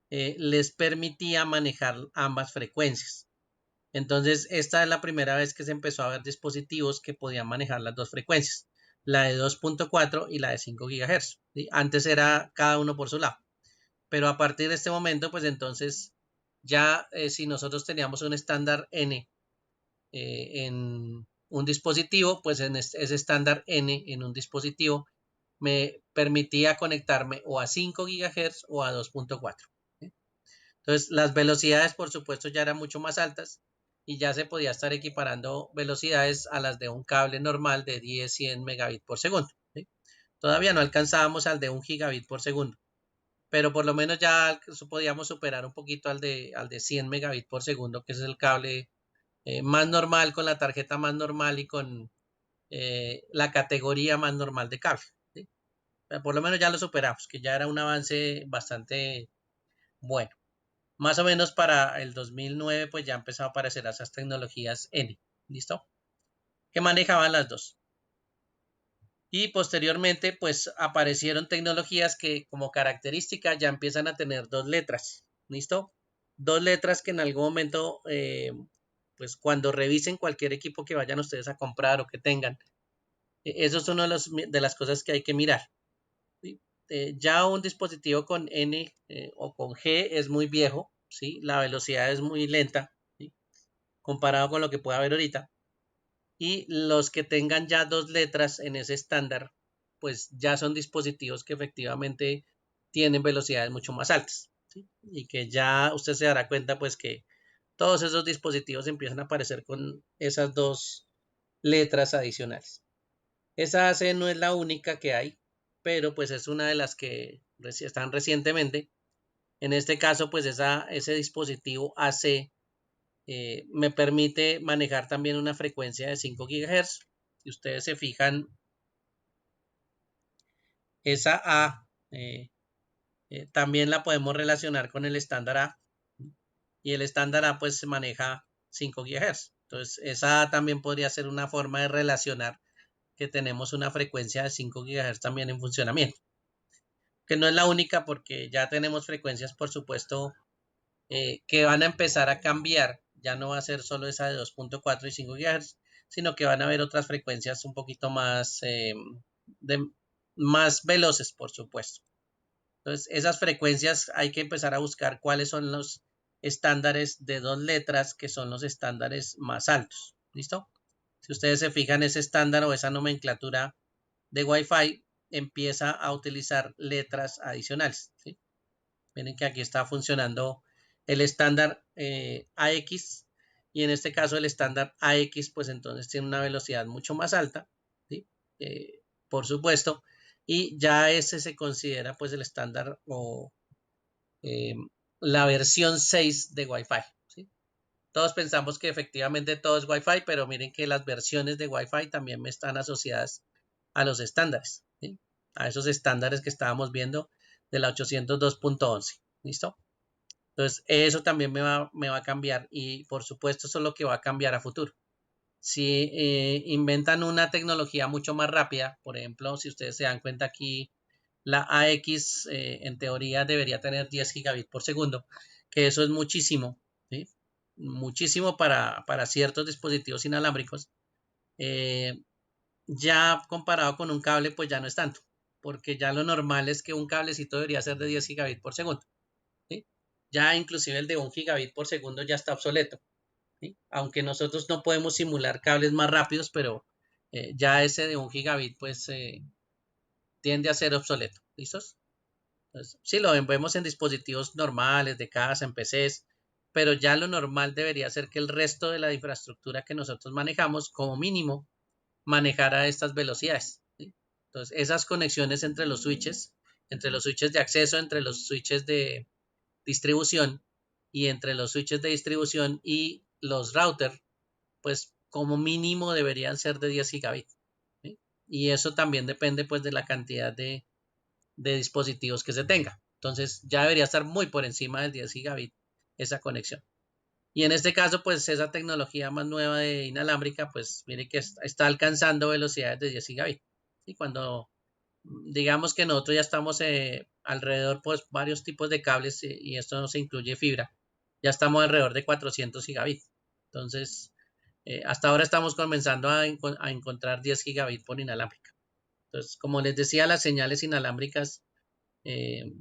les permitía manejar ambas frecuencias. Entonces, esta es la primera vez que se empezó a ver dispositivos que podían manejar las dos frecuencias, la de 2.4 y la de 5 GHz. ¿Sí? Antes era cada uno por su lado. Pero a partir de este momento, pues entonces ya si nosotros teníamos un estándar N en un dispositivo, pues en ese estándar N en un dispositivo me permitía conectarme o a 5 GHz o a 2.4. ¿Sí? Entonces las velocidades, por supuesto, ya eran mucho más altas y ya se podía estar equiparando velocidades a las de un cable normal de 10-100 megabits por segundo. ¿Sí? Todavía no alcanzábamos al de 1 gigabit por segundo, pero por lo menos ya podíamos superar un poquito al de 100 megabits por segundo, que es el cable más normal, con la tarjeta más normal y con la categoría más normal de cable. ¿Sí? Por lo menos ya lo superamos, que ya era un avance bastante bueno. Más o menos para el 2009 pues ya empezaba a aparecer esas tecnologías N, ¿listo? Que manejaban las dos. Y posteriormente pues aparecieron tecnologías que como característica ya empiezan a tener dos letras, ¿listo? Dos letras que en algún momento pues cuando revisen cualquier equipo que vayan ustedes a comprar o que tengan, eso es una de las cosas que hay que mirar. ¿Sí? Ya un dispositivo con N o con G es muy viejo, ¿sí? La velocidad es muy lenta, ¿sí? Comparado con lo que puede haber ahorita. Y los que tengan ya dos letras en ese estándar, pues ya son dispositivos que efectivamente tienen velocidades mucho más altas, ¿sí? Y que ya usted se dará cuenta pues que todos esos dispositivos empiezan a aparecer con esas dos letras adicionales. Esa AC no es la única que hay, pero pues es una de las que están recientemente. En este caso, pues ese dispositivo AC me permite manejar también una frecuencia de 5 GHz. Si ustedes se fijan, esa A también la podemos relacionar con el estándar A. Y el estándar A pues se maneja 5 GHz. Entonces, esa A también podría ser una forma de relacionar que tenemos una frecuencia de 5 GHz también en funcionamiento. Que no es la única porque ya tenemos frecuencias, por supuesto, que van a empezar a cambiar. Ya no va a ser solo esa de 2.4 y 5 GHz, sino que van a haber otras frecuencias un poquito más veloces, por supuesto. Entonces, esas frecuencias hay que empezar a buscar cuáles son los estándares de dos letras que son los estándares más altos. ¿Listo? Si ustedes se fijan, ese estándar o esa nomenclatura de Wi-Fi empieza a utilizar letras adicionales. ¿Sí? Miren que aquí está funcionando el estándar AX y en este caso el estándar AX pues entonces tiene una velocidad mucho más alta, ¿sí? Por supuesto, y ya ese se considera pues el estándar o eh, la versión 6 de Wi-Fi. ¿Sí? Todos pensamos que efectivamente todo es Wi-Fi, pero miren que las versiones de Wi-Fi también están asociadas a los estándares, ¿sí? A esos estándares que estábamos viendo de la 802.11. ¿Listo? Entonces, eso también me va a cambiar y por supuesto eso es lo que va a cambiar a futuro. Si inventan una tecnología mucho más rápida, por ejemplo, si ustedes se dan cuenta aquí, la AX en teoría debería tener 10 gigabits por segundo, que eso es muchísimo, ¿sí? Muchísimo para ciertos dispositivos inalámbricos. Ya comparado con un cable, pues ya no es tanto, porque ya lo normal es que un cablecito debería ser de 10 gigabits por segundo, ¿sí? Ya inclusive el de 1 gigabit por segundo ya está obsoleto, ¿sí? Aunque nosotros no podemos simular cables más rápidos, pero ya ese de 1 gigabit pues tiende a ser obsoleto. ¿Listos? Entonces, sí, lo vemos en dispositivos normales, de casa, en PCs, pero ya lo normal debería ser que el resto de la infraestructura que nosotros manejamos, como mínimo, manejara estas velocidades, ¿sí? Entonces, esas conexiones entre los switches de acceso, entre los switches de distribución y entre los switches de distribución y los routers, pues como mínimo deberían ser de 10 gigabits, ¿sí? Y eso también depende pues de la cantidad de dispositivos que se tenga. Entonces ya debería estar muy por encima del 10 gigabit esa conexión. Y en este caso, pues esa tecnología más nueva de inalámbrica, pues mire que está alcanzando velocidades de 10 gigabit. Y cuando digamos que nosotros ya estamos alrededor, pues varios tipos de cables y esto no se incluye fibra, ya estamos alrededor de 400 gigabit. Entonces, hasta ahora estamos comenzando a encontrar 10 gigabit por inalámbrica. Entonces, como les decía, las señales inalámbricas, eh,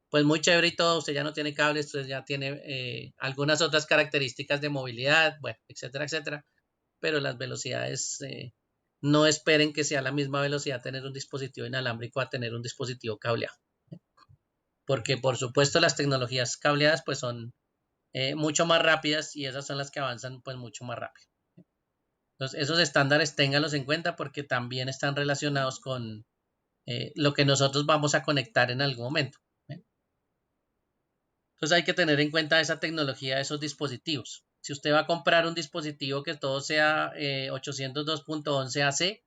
pues muy chévere y todo, usted ya no tiene cables, usted ya tiene algunas otras características de movilidad, bueno, etcétera, etcétera, pero las velocidades, no esperen que sea la misma velocidad tener un dispositivo inalámbrico a tener un dispositivo cableado, porque por supuesto las tecnologías cableadas pues son mucho más rápidas y esas son las que avanzan pues mucho más rápido. Entonces esos estándares ténganlos en cuenta porque también están relacionados con lo que nosotros vamos a conectar en algún momento. Entonces hay que tener en cuenta esa tecnología de esos dispositivos. Si usted va a comprar un dispositivo que todo sea 802.11ac,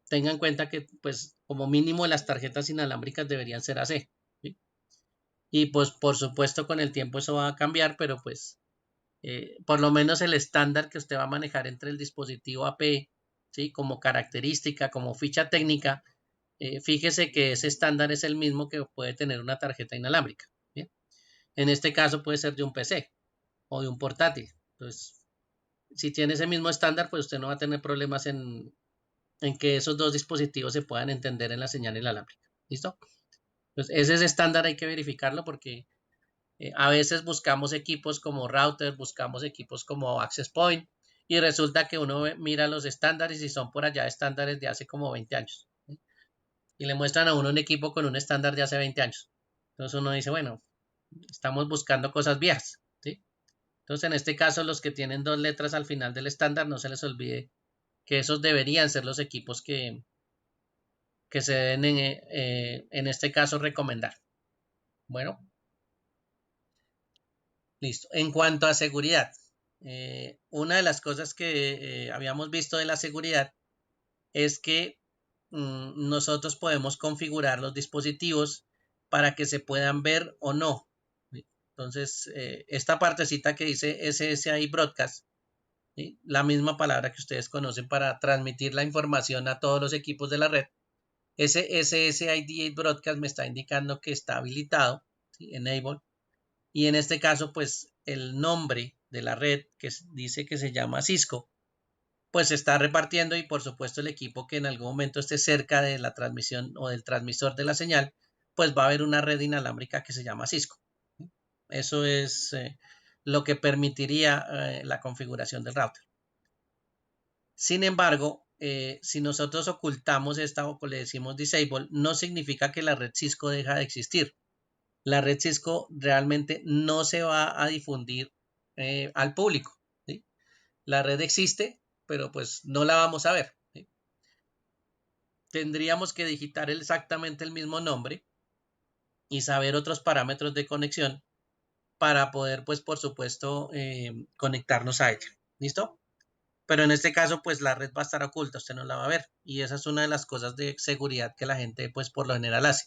tenga en cuenta que pues como mínimo las tarjetas inalámbricas deberían ser AC, ¿sí? Y pues por supuesto con el tiempo eso va a cambiar, pero pues por lo menos el estándar que usted va a manejar entre el dispositivo AP, ¿sí? Como característica, como ficha técnica, fíjese que ese estándar es el mismo que puede tener una tarjeta inalámbrica, ¿sí? En este caso puede ser de un PC o de un portátil. Entonces, si tiene ese mismo estándar, pues usted no va a tener problemas en que esos dos dispositivos se puedan entender en la señal inalámbrica. ¿Listo? Entonces, ese estándar hay que verificarlo porque a veces buscamos equipos como router, buscamos equipos como access point y resulta que uno mira los estándares y son por allá estándares de hace como 20 años. ¿Sí? Y le muestran a uno un equipo con un estándar de hace 20 años. Entonces uno dice, bueno, estamos buscando cosas viejas. ¿Sí? Entonces en este caso los que tienen dos letras al final del estándar, no se les olvide que esos deberían ser los equipos que se deben en este caso recomendar. Bueno, listo. En cuanto a seguridad, una de las cosas que habíamos visto de la seguridad es que nosotros podemos configurar los dispositivos para que se puedan ver o no. Entonces, esta partecita que dice SSI Broadcast, ¿sí? La misma palabra que ustedes conocen para transmitir la información a todos los equipos de la red. Ese SSID Broadcast me está indicando que está habilitado, ¿sí? Enable. Y en este caso, pues el nombre de la red que dice que se llama Cisco, pues se está repartiendo y por supuesto el equipo que en algún momento esté cerca de la transmisión o del transmisor de la señal, pues va a haber una red inalámbrica que se llama Cisco. Eso es lo que permitiría la configuración del router. Sin embargo, si nosotros ocultamos esta o le decimos disable, no significa que la red Cisco deja de existir. La red Cisco realmente no se va a difundir al público, ¿sí? La red existe, pero pues no la vamos a ver, ¿sí? Tendríamos que digitar exactamente el mismo nombre y saber otros parámetros de conexión para poder, pues por supuesto, conectarnos a ella. ¿Listo? Pero en este caso, pues la red va a estar oculta, usted no la va a ver. Y esa es una de las cosas de seguridad que la gente, pues por lo general hace.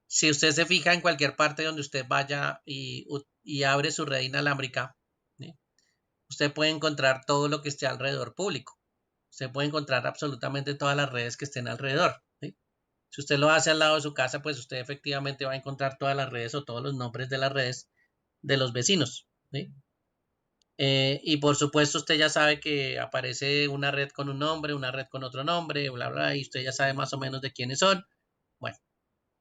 Si usted se fija en cualquier parte donde usted vaya y abre su red inalámbrica, ¿sí? usted puede encontrar todo lo que esté alrededor público. Usted puede encontrar absolutamente todas las redes que estén alrededor, ¿sí? Si usted lo hace al lado de su casa, pues usted efectivamente va a encontrar todas las redes o todos los nombres de las redes de los vecinos, ¿sí? Y por supuesto usted ya sabe que aparece una red con un nombre, una red con otro nombre, bla, bla, y usted ya sabe más o menos de quiénes son. Bueno,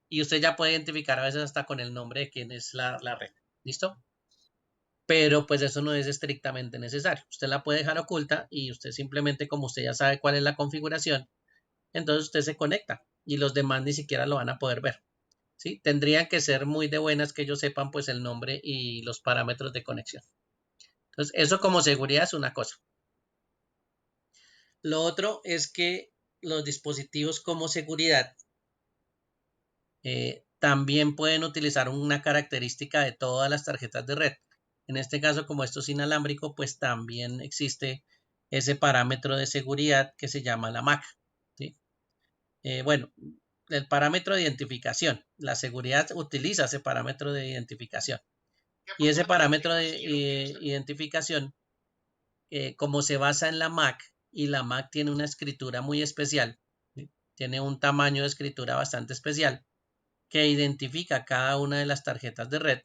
y usted ya puede identificar a veces hasta con el nombre de quién es la red. ¿Listo? Pero pues eso no es estrictamente necesario. Usted la puede dejar oculta y usted simplemente, como usted ya sabe cuál es la configuración, entonces usted se conecta y los demás ni siquiera lo van a poder ver. ¿Sí? Tendrían que ser muy de buenas que ellos sepan pues el nombre y los parámetros de conexión. Entonces, eso como seguridad es una cosa. Lo otro es que los dispositivos como seguridad también pueden utilizar una característica de todas las tarjetas de red. En este caso, como esto es inalámbrico, pues también existe ese parámetro de seguridad que se llama la MAC. ¿Sí? Bueno, el parámetro de identificación. La seguridad utiliza ese parámetro de identificación. Y ese parámetro de identificación, como se basa en la MAC, y la MAC tiene una escritura muy especial, ¿sí? Tiene un tamaño de escritura bastante especial, que identifica cada una de las tarjetas de red.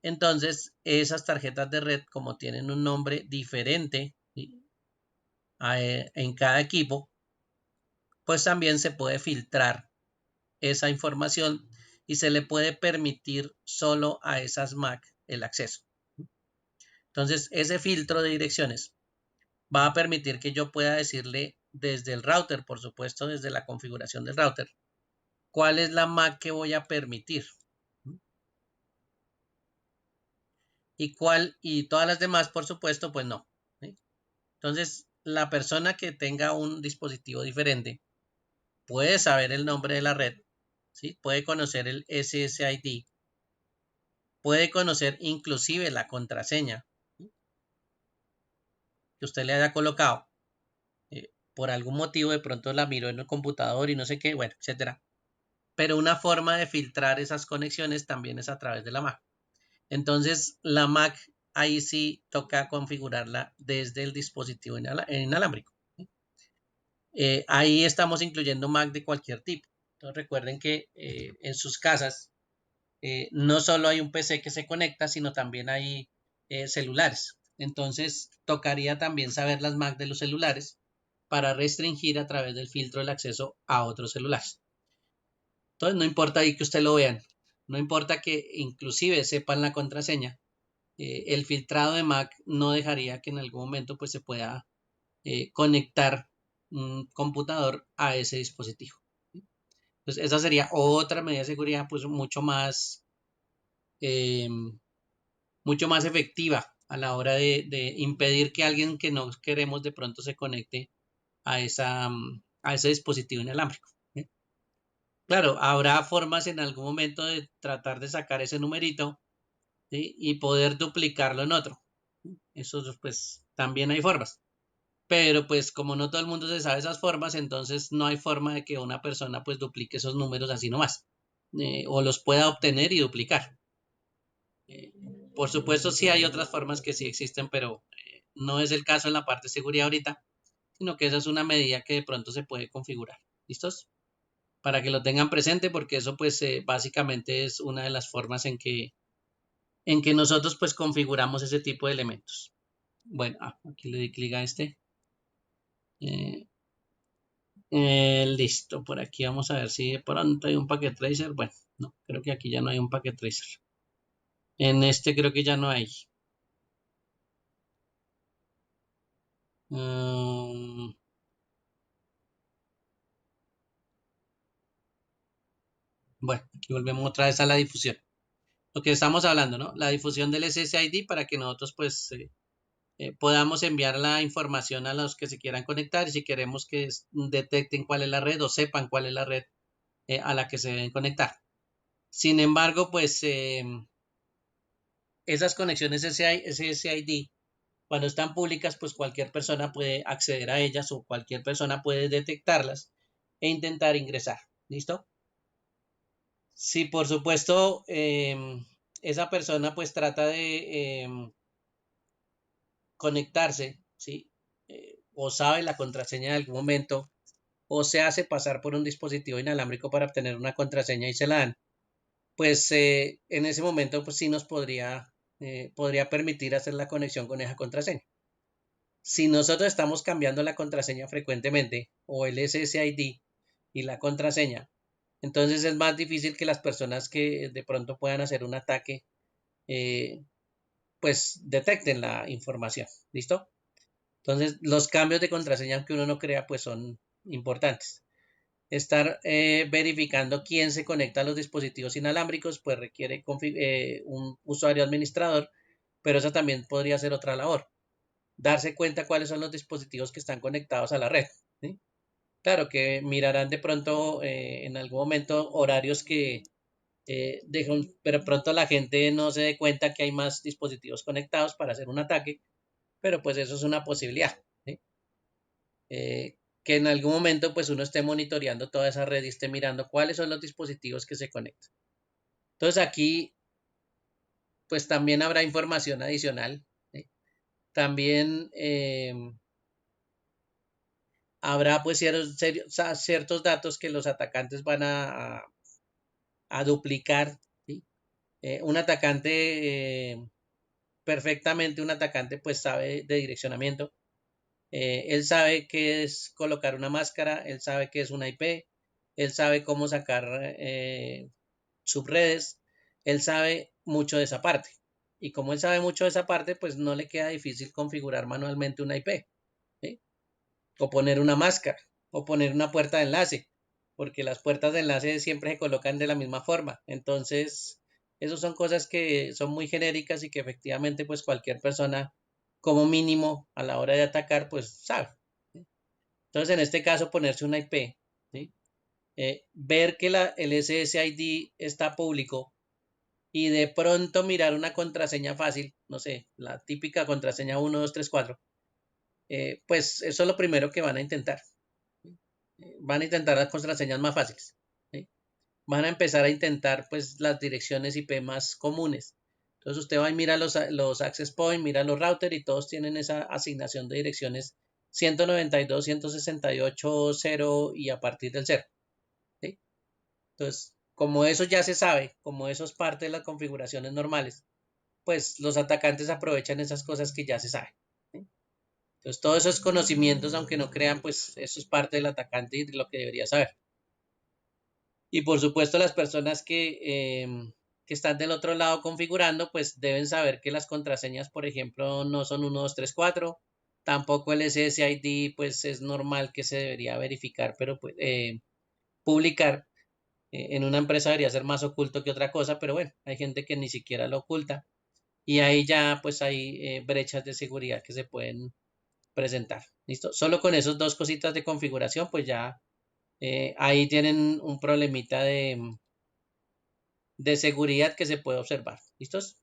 Entonces, esas tarjetas de red, como tienen un nombre diferente, ¿sí?, en cada equipo, pues también se puede filtrar esa información y se le puede permitir solo a esas MAC el acceso. Entonces, ese filtro de direcciones va a permitir que yo pueda decirle desde el router, por supuesto, desde la configuración del router, cuál es la MAC que voy a permitir. Y todas las demás, por supuesto, pues no. ¿Sí? Entonces, la persona que tenga un dispositivo diferente puede saber el nombre de la red, ¿sí? Puede conocer el SSID, puede conocer inclusive la contraseña, ¿sí?, que usted le haya colocado. Por algún motivo de pronto la miró en el computador y no sé qué, bueno, etcétera. Pero una forma de filtrar esas conexiones también es a través de la MAC. Entonces, la MAC ahí sí toca configurarla desde el dispositivo inalámbrico. Ahí estamos incluyendo MAC de cualquier tipo. Entonces, recuerden que en sus casas no solo hay un PC que se conecta, sino también hay celulares. Entonces, tocaría también saber las MAC de los celulares para restringir a través del filtro el acceso a otros celulares. Entonces, no importa ahí que usted lo vean, no importa que inclusive sepan la contraseña, el filtrado de MAC no dejaría que en algún momento pues, se pueda conectar un computador a ese dispositivo. Entonces, esa sería otra medida de seguridad pues eh, mucho más efectiva a la hora de impedir que alguien que no queremos de pronto se conecte a ese dispositivo inalámbrico. ¿Sí? Claro, habrá formas en algún momento de tratar de sacar ese numerito, ¿sí?, y poder duplicarlo en otro. Eso pues también hay formas. Pero pues como no todo el mundo se sabe esas formas, entonces no hay forma de que una persona pues duplique esos números así nomás. O los pueda obtener y duplicar. Eh, por supuesto sí hay otras formas que sí existen, pero no es el caso en la parte de seguridad ahorita, sino que esa es una medida que de pronto se puede configurar. ¿Listos? Para que lo tengan presente, porque eso pues básicamente es una de las formas en que nosotros pues configuramos ese tipo de elementos. Bueno, aquí le di clic a este. Listo, por aquí vamos a ver si de pronto hay un packet tracer. Bueno, no, creo que aquí ya no hay un packet tracer. En este creo que ya no hay. Bueno, aquí volvemos otra vez a la difusión. Lo que estamos hablando, ¿no? La difusión del SSID para que nosotros pues podamos enviar la información a los que se quieran conectar y si queremos que detecten cuál es la red o sepan cuál es la red a la que se deben conectar. Sin embargo, pues esas conexiones SSID, cuando están públicas, pues cualquier persona puede acceder a ellas o cualquier persona puede detectarlas e intentar ingresar. ¿Listo? Si por supuesto esa persona pues trata conectarse, ¿sí? O sabe la contraseña en algún momento, o se hace pasar por un dispositivo inalámbrico para obtener una contraseña y se la dan, pues en ese momento pues sí nos podría permitir hacer la conexión con esa contraseña. Si nosotros estamos cambiando la contraseña frecuentemente o el SSID y la contraseña, entonces es más difícil que las personas que de pronto puedan hacer un ataque, eh, pues detecten la información. ¿Listo? Entonces los cambios de contraseña que uno no crea, pues son importantes. Estar verificando quién se conecta a los dispositivos inalámbricos, pues requiere un usuario administrador, pero eso también podría ser otra labor. Darse cuenta cuáles son los dispositivos que están conectados a la red. ¿Sí? Claro que mirarán de pronto en algún momento horarios que pero pronto la gente no se dé cuenta que hay más dispositivos conectados para hacer un ataque, pero pues eso es una posibilidad. ¿Sí? Que en algún momento pues uno esté monitoreando toda esa red y esté mirando cuáles son los dispositivos que se conectan. Entonces aquí pues también habrá información adicional. ¿Sí? También habrá pues ciertos datos que los atacantes van a duplicar. ¿Sí? Un atacante, perfectamente un atacante pues sabe de direccionamiento. Él sabe qué es colocar una máscara, él sabe qué es una IP, él sabe cómo sacar subredes, él sabe mucho de esa parte. Y como él sabe mucho de esa parte, pues no le queda difícil configurar manualmente una IP, ¿sí? O poner una máscara, o poner una puerta de enlace, porque las puertas de enlace siempre se colocan de la misma forma. Entonces, esas son cosas que son muy genéricas y que efectivamente, pues cualquier persona, como mínimo, a la hora de atacar, pues sabe. ¿Sí? Entonces, en este caso, ponerse una IP, ¿sí? Ver que el SSID está público y de pronto mirar una contraseña fácil, no sé, la típica contraseña 1234, pues eso es lo primero que van a intentar. Van a intentar las contraseñas más fáciles. ¿Sí? Van a empezar a intentar pues las direcciones IP más comunes. Entonces usted va y mira los access point, mira los routers y todos tienen esa asignación de direcciones 192, 168, 0 y a partir del 0. ¿Sí? Entonces, como eso ya se sabe, como eso es parte de las configuraciones normales, pues los atacantes aprovechan esas cosas que ya se saben. ¿Sí? Entonces, todos esos conocimientos, aunque no crean, pues eso es parte del atacante y de lo que debería saber. Y por supuesto, las personas que están del otro lado configurando, pues deben saber que las contraseñas, por ejemplo, no son 1, 2, 3, 4. Tampoco el SSID, pues es normal que se debería verificar, pero pues, publicar. En una empresa debería ser más oculto que otra cosa, pero bueno, hay gente que ni siquiera lo oculta. Y ahí ya pues hay brechas de seguridad que se pueden presentar. ¿Listo? Solo con esos dos cositas de configuración, pues ya ahí tienen un problemita de seguridad que se puede observar. ¿Listos?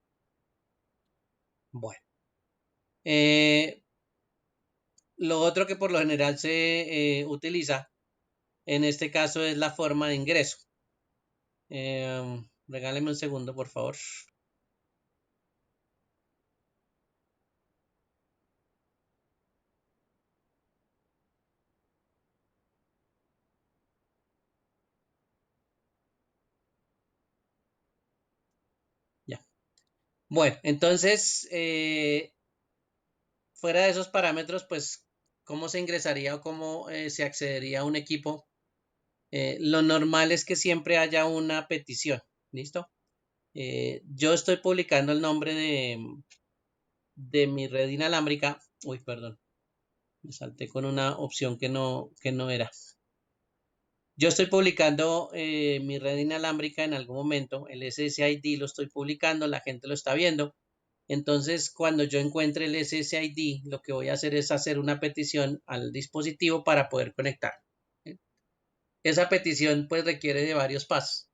Bueno. Lo otro que por lo general se utiliza en este caso es la forma de ingreso. Regáleme un segundo, por favor. Ya. Bueno, entonces, fuera de esos parámetros, pues, ¿cómo se ingresaría o cómo se accedería a un equipo? Lo normal es que siempre haya una petición. ¿Listo? Yo estoy publicando el nombre de mi red inalámbrica. Uy, perdón. Me salté con una opción que no era. Yo estoy publicando mi red inalámbrica en algún momento. El SSID lo estoy publicando, la gente lo está viendo. Entonces, cuando yo encuentre el SSID, lo que voy a hacer es hacer una petición al dispositivo para poder conectar. ¿Sí? Esa petición pues requiere de varios pasos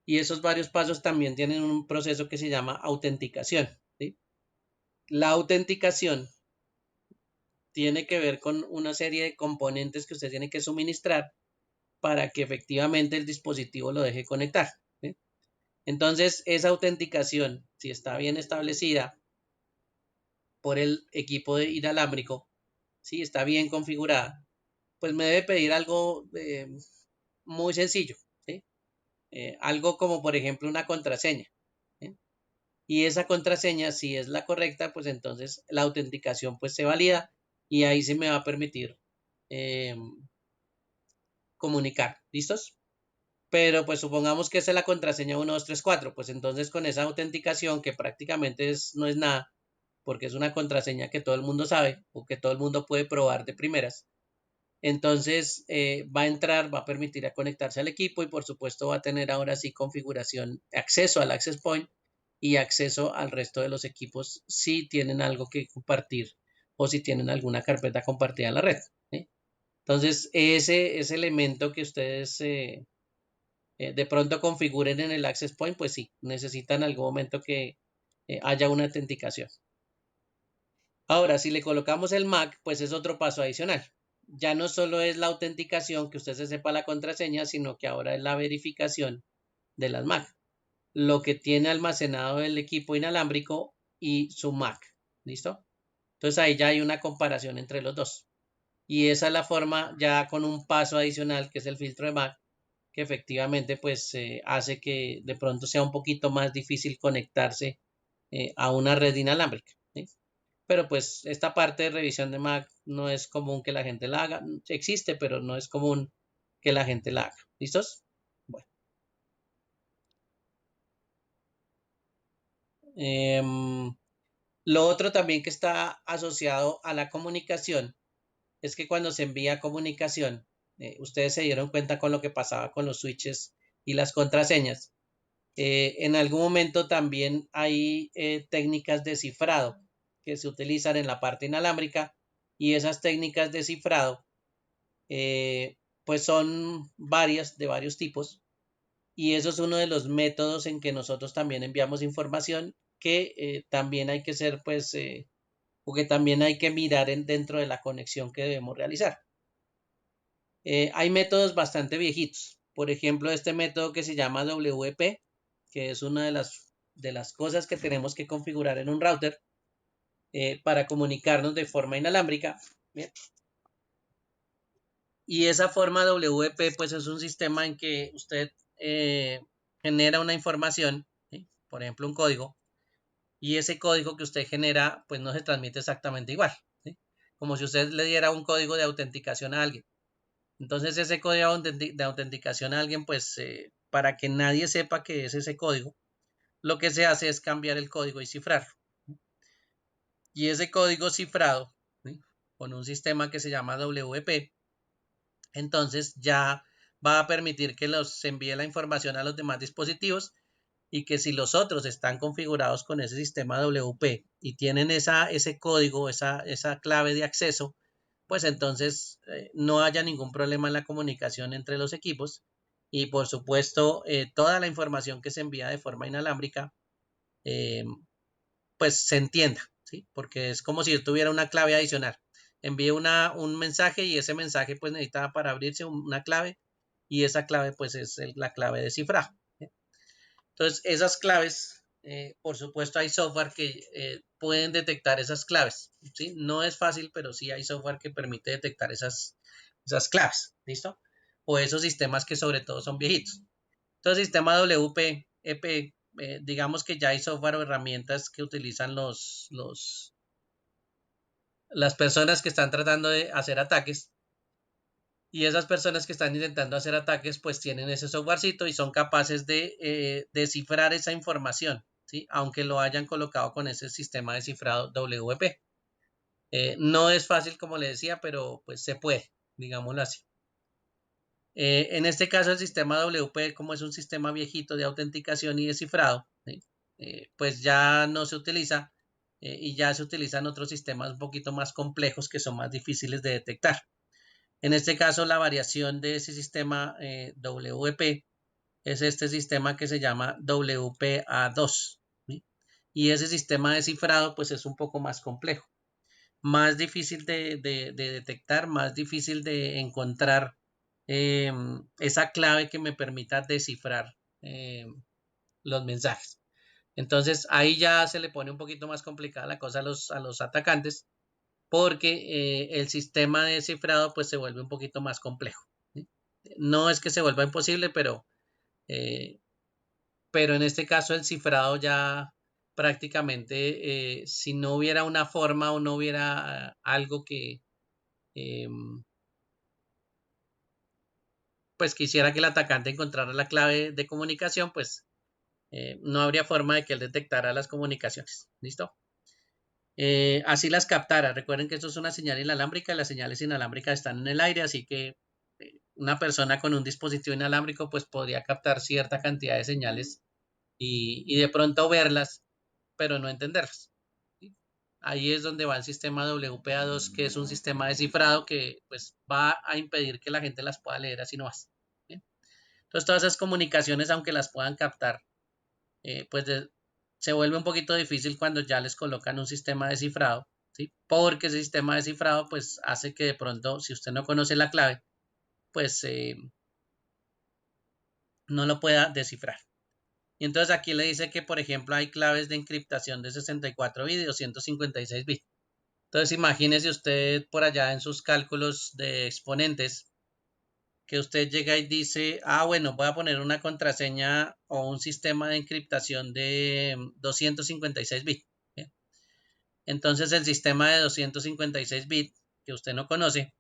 y esos varios pasos también tienen un proceso que se llama autenticación. ¿Sí? La autenticación tiene que ver con una serie de componentes que usted tiene que suministrar para que efectivamente el dispositivo lo deje conectar. ¿Sí? Entonces, esa autenticación, si está bien establecida, por el equipo inalámbrico, ¿sí? Está bien configurada, pues me debe pedir algo muy sencillo, ¿sí? Algo como por ejemplo una contraseña, ¿sí? Y esa contraseña, si es la correcta, pues entonces la autenticación pues se valida y ahí se me va a permitir eh, comunicar. ¿Listos? Pero pues supongamos que esa es la contraseña 1234, pues entonces con esa autenticación que prácticamente no es nada, porque es una contraseña que todo el mundo sabe o que todo el mundo puede probar de primeras. Entonces va a entrar, va a permitir a conectarse al equipo y por supuesto va a tener ahora sí configuración, acceso al access point y acceso al resto de los equipos si tienen algo que compartir o si tienen alguna carpeta compartida en la red, ¿sí? Entonces ese elemento que ustedes de pronto configuren en el access point, pues sí, necesitan en algún momento que haya una autenticación. Ahora, si le colocamos el MAC, pues es otro paso adicional. Ya no solo es la autenticación, que usted se sepa la contraseña, sino que ahora es la verificación de las MAC, lo que tiene almacenado el equipo inalámbrico y su MAC. ¿Listo? Entonces ahí ya hay una comparación entre los dos. Y esa es la forma ya con un paso adicional, que es el filtro de MAC, que efectivamente pues hace que de pronto sea un poquito más difícil conectarse a una red inalámbrica, ¿sí? Pero pues esta parte de revisión de Mac no es común que la gente la haga. Existe, pero no es común que la gente la haga. ¿Listos? Bueno. Lo otro también que está asociado a la comunicación es que cuando se envía comunicación, ustedes se dieron cuenta con lo que pasaba con los switches y las contraseñas. En algún momento también hay técnicas de cifrado que se utilizan en la parte inalámbrica y esas técnicas de cifrado pues son varias de varios tipos y eso es uno de los métodos en que nosotros también enviamos información que también hay que ser pues o que también hay que mirar dentro de la conexión que debemos realizar. Hay métodos bastante viejitos, por ejemplo este método que se llama WP, que es una de las cosas que tenemos que configurar en un router para comunicarnos de forma inalámbrica. Bien. Y esa forma WP pues es un sistema en que usted genera una información, ¿sí? Por ejemplo un código, y ese código que usted genera pues no se transmite exactamente igual, ¿sí? Como si usted le diera un código de autenticación a alguien. Entonces ese código de autenticación a alguien pues para que nadie sepa que es ese código, lo que se hace es cambiar el código y cifrarlo. Y ese código cifrado, ¿sí? Con un sistema que se llama WP, entonces ya va a permitir que se envíe la información a los demás dispositivos y que si los otros están configurados con ese sistema WP y tienen ese código, esa clave de acceso, pues entonces no haya ningún problema en la comunicación entre los equipos y por supuesto toda la información que se envía de forma inalámbrica eh, pues se entienda, ¿sí? Porque es como si yo tuviera una clave adicional. Envíe un mensaje y ese mensaje pues necesita para abrirse una clave y esa clave pues es la clave de cifrado, ¿sí? Entonces esas claves, por supuesto hay software que pueden detectar esas claves, ¿sí? No es fácil, pero sí hay software que permite detectar esas claves, ¿listo? O esos sistemas que sobre todo son viejitos. Entonces, sistema WP, EP, digamos que ya hay software o herramientas que utilizan las personas que están tratando de hacer ataques y esas personas que están intentando hacer ataques pues tienen ese softwarecito y son capaces de descifrar esa información, ¿sí? Aunque lo hayan colocado con ese sistema de cifrado WP. No es fácil como le decía, pero pues se puede, digámoslo así. En este caso el sistema WP, como es un sistema viejito de autenticación y descifrado, ¿sí? Pues ya no se utiliza y ya se utilizan otros sistemas un poquito más complejos que son más difíciles de detectar. En este caso la variación de ese sistema WP es este sistema que se llama WPA2, ¿sí? Y ese sistema de cifrado pues es un poco más complejo, más difícil de detectar, más difícil de encontrar esa clave que me permita descifrar los mensajes. Entonces ahí ya se le pone un poquito más complicada la cosa a los atacantes porque el sistema de cifrado pues se vuelve un poquito más complejo. ¿Sí? No es que se vuelva imposible, eh, pero en este caso el cifrado ya prácticamente, si no hubiera una forma o no hubiera algo que eh, pues quisiera que el atacante encontrara la clave de comunicación, pues no habría forma de que él detectara las comunicaciones. ¿Listo? Así las captara. Recuerden que esto es una señal inalámbrica y las señales inalámbricas están en el aire, así que una persona con un dispositivo inalámbrico pues podría captar cierta cantidad de señales y de pronto verlas, pero no entenderlas. ¿Sí? Ahí es donde va el sistema WPA2, que es un sistema de cifrado que pues va a impedir que la gente las pueda leer así nomás. ¿Sí? Entonces todas esas comunicaciones, aunque las puedan captar, pues se vuelve un poquito difícil cuando ya les colocan un sistema de cifrado, ¿sí? Porque ese sistema de cifrado pues hace que de pronto, si usted no conoce la clave, pues no lo pueda descifrar. Y entonces aquí le dice que, por ejemplo, hay claves de encriptación de 64 bits y 256 bits. Entonces imagínese usted por allá en sus cálculos de exponentes que usted llega y dice, bueno, voy a poner una contraseña o un sistema de encriptación de 256 bits. ¿Sí? Entonces el sistema de 256 bits que usted no conoce,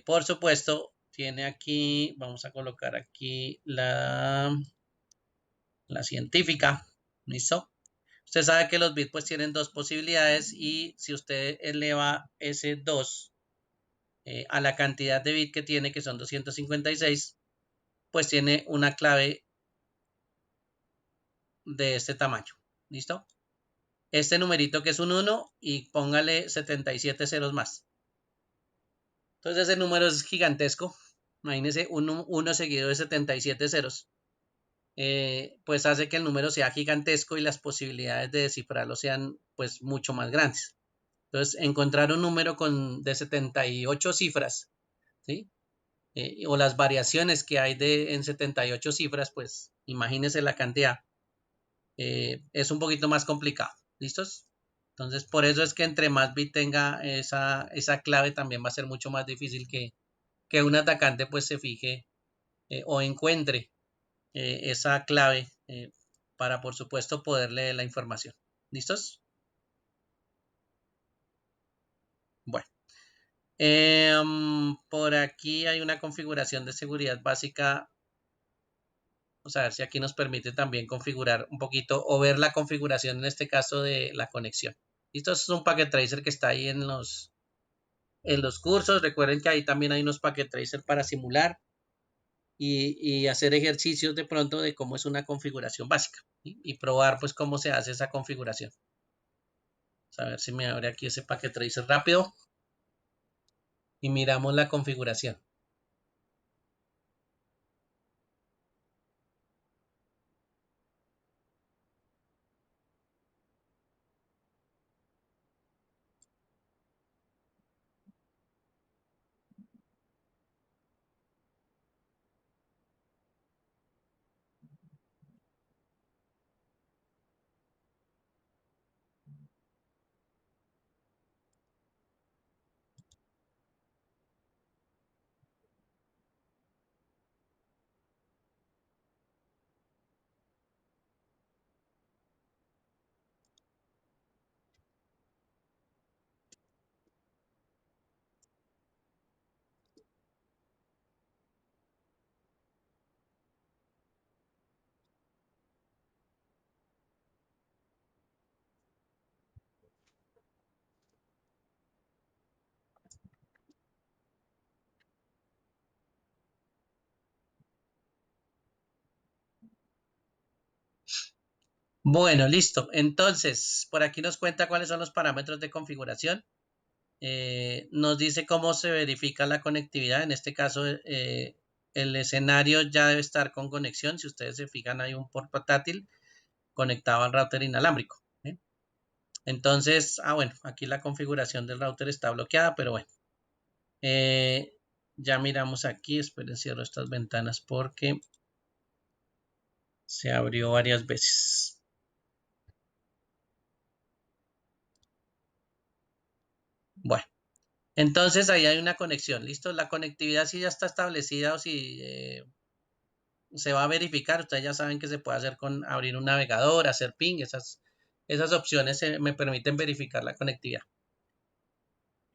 por supuesto, tiene aquí, vamos a colocar aquí la científica, ¿listo? Usted sabe que los bits pues tienen dos posibilidades y si usted eleva ese 2 a la cantidad de bits que tiene, que son 256, pues tiene una clave de este tamaño, ¿listo? Este numerito que es un 1 y póngale 77 ceros más. Entonces ese número es gigantesco. Imagínense un 1 seguido de 77 ceros. Pues hace que el número sea gigantesco y las posibilidades de descifrarlo sean pues mucho más grandes. Entonces encontrar un número de 78 cifras, ¿sí? O las variaciones que hay en 78 cifras, pues imagínense la cantidad. Es un poquito más complicado. ¿Listos? Entonces por eso es que entre más bit tenga esa clave también va a ser mucho más difícil que un atacante pues se fije o encuentre esa clave para por supuesto poder leer la información. ¿Listos? Bueno, por aquí hay una configuración de seguridad básica. Vamos a ver si aquí nos permite también configurar un poquito o ver la configuración en este caso de la conexión. Esto es un packet tracer que está ahí en los cursos. Recuerden que ahí también hay unos packet tracer para simular y hacer ejercicios de pronto de cómo es una configuración básica, ¿sí? Y probar pues cómo se hace esa configuración. Vamos a ver si me abre aquí ese packet tracer rápido y miramos la configuración. Bueno, listo. Entonces, por aquí nos cuenta cuáles son los parámetros de configuración. Nos dice cómo se verifica la conectividad. En este caso, el escenario ya debe estar con conexión. Si ustedes se fijan, hay un portátil conectado al router inalámbrico. ¿Eh? Entonces, bueno, aquí la configuración del router está bloqueada, pero bueno. Ya miramos aquí. Esperen, cierro estas ventanas porque se abrió varias veces. Entonces ahí hay una conexión, ¿listo? La conectividad si ya está establecida o si se va a verificar, ustedes ya saben que se puede hacer con abrir un navegador, hacer ping, esas opciones me permiten verificar la conectividad.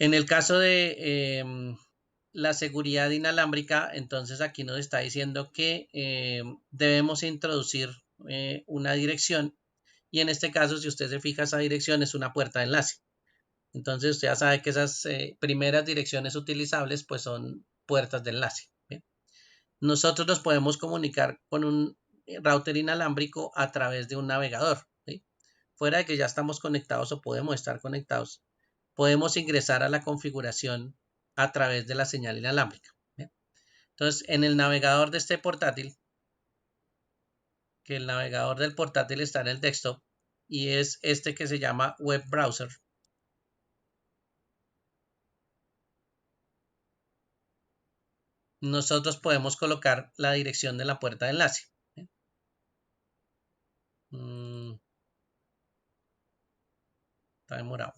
En el caso de la seguridad inalámbrica, entonces aquí nos está diciendo que debemos introducir una dirección y en este caso, si usted se fija, esa dirección es una puerta de enlace. Entonces usted ya sabe que esas primeras direcciones utilizables pues son puertas de enlace. ¿Bien? Nosotros nos podemos comunicar con un router inalámbrico a través de un navegador. ¿Sí? Fuera de que ya estamos conectados o podemos estar conectados, podemos ingresar a la configuración a través de la señal inalámbrica. ¿Bien? Entonces, en el navegador de este portátil, que el navegador del portátil está en el desktop y es este que se llama web browser. Nosotros podemos colocar la dirección de la puerta de enlace. Está demorado.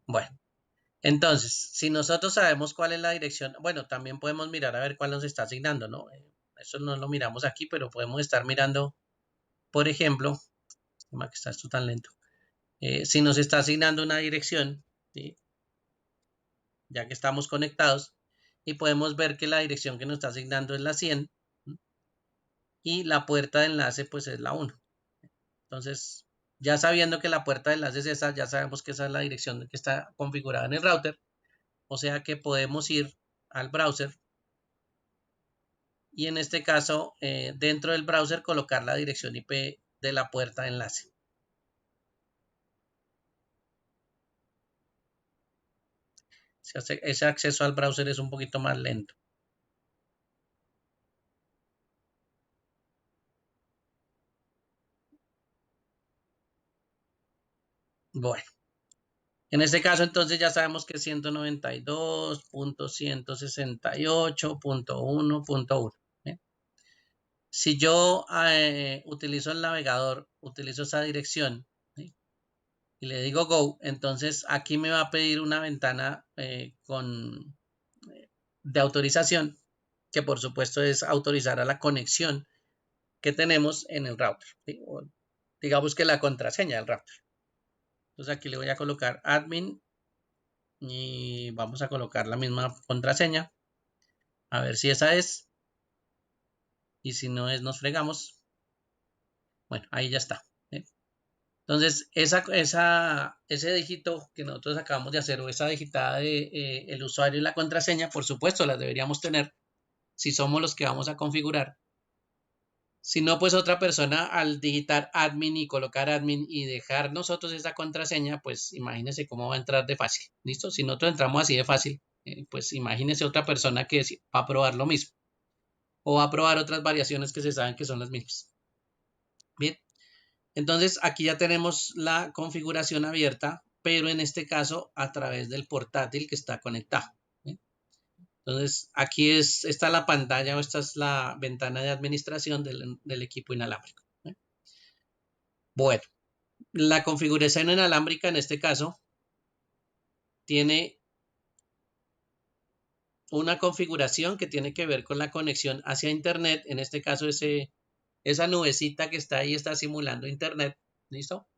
Bueno, entonces, si nosotros sabemos cuál es la dirección, bueno, también podemos mirar a ver cuál nos está asignando, ¿no? Eso no lo miramos aquí, pero podemos estar mirando, por ejemplo, que está esto tan lento, si nos está asignando una dirección, ¿sí? Ya que estamos conectados, y podemos ver que la dirección que nos está asignando es la 100, ¿sí? Y la puerta de enlace pues es la 1. Entonces, ya sabiendo que la puerta de enlace es esa, ya sabemos que esa es la dirección que está configurada en el router. O sea que podemos ir al browser y en este caso, dentro del browser, colocar la dirección IP de la puerta de enlace. Ese acceso al browser es un poquito más lento. Bueno, en este caso entonces ya sabemos que es 192.168.1.1. ¿eh? Si yo utilizo el navegador, utilizo esa dirección, ¿sí? Y le digo go, entonces aquí me va a pedir una ventana de autorización, que por supuesto es autorizar a la conexión que tenemos en el router, ¿sí? O digamos que la contraseña del router. Entonces aquí le voy a colocar admin y vamos a colocar la misma contraseña, a ver si esa es, y si no es nos fregamos. Bueno, ahí ya está. ¿sí? Entonces, ese dígito que nosotros acabamos de hacer o esa digitada de el usuario y la contraseña, por supuesto, las deberíamos tener si somos los que vamos a configurar. Si no, pues otra persona al digitar admin y colocar admin y dejar nosotros esa contraseña, pues imagínense cómo va a entrar de fácil. ¿Listo? Si nosotros entramos así de fácil, pues imagínense otra persona que va a probar lo mismo o va a probar otras variaciones que se saben que son las mismas. Bien. Entonces aquí ya tenemos la configuración abierta, pero en este caso a través del portátil que está conectado. ¿sí? Entonces aquí está la pantalla o esta es la ventana de administración del equipo inalámbrico. ¿sí? Bueno, la configuración inalámbrica en este caso tiene una configuración que tiene que ver con la conexión hacia Internet. En este caso esa nubecita que está ahí está simulando Internet. ¿Listo?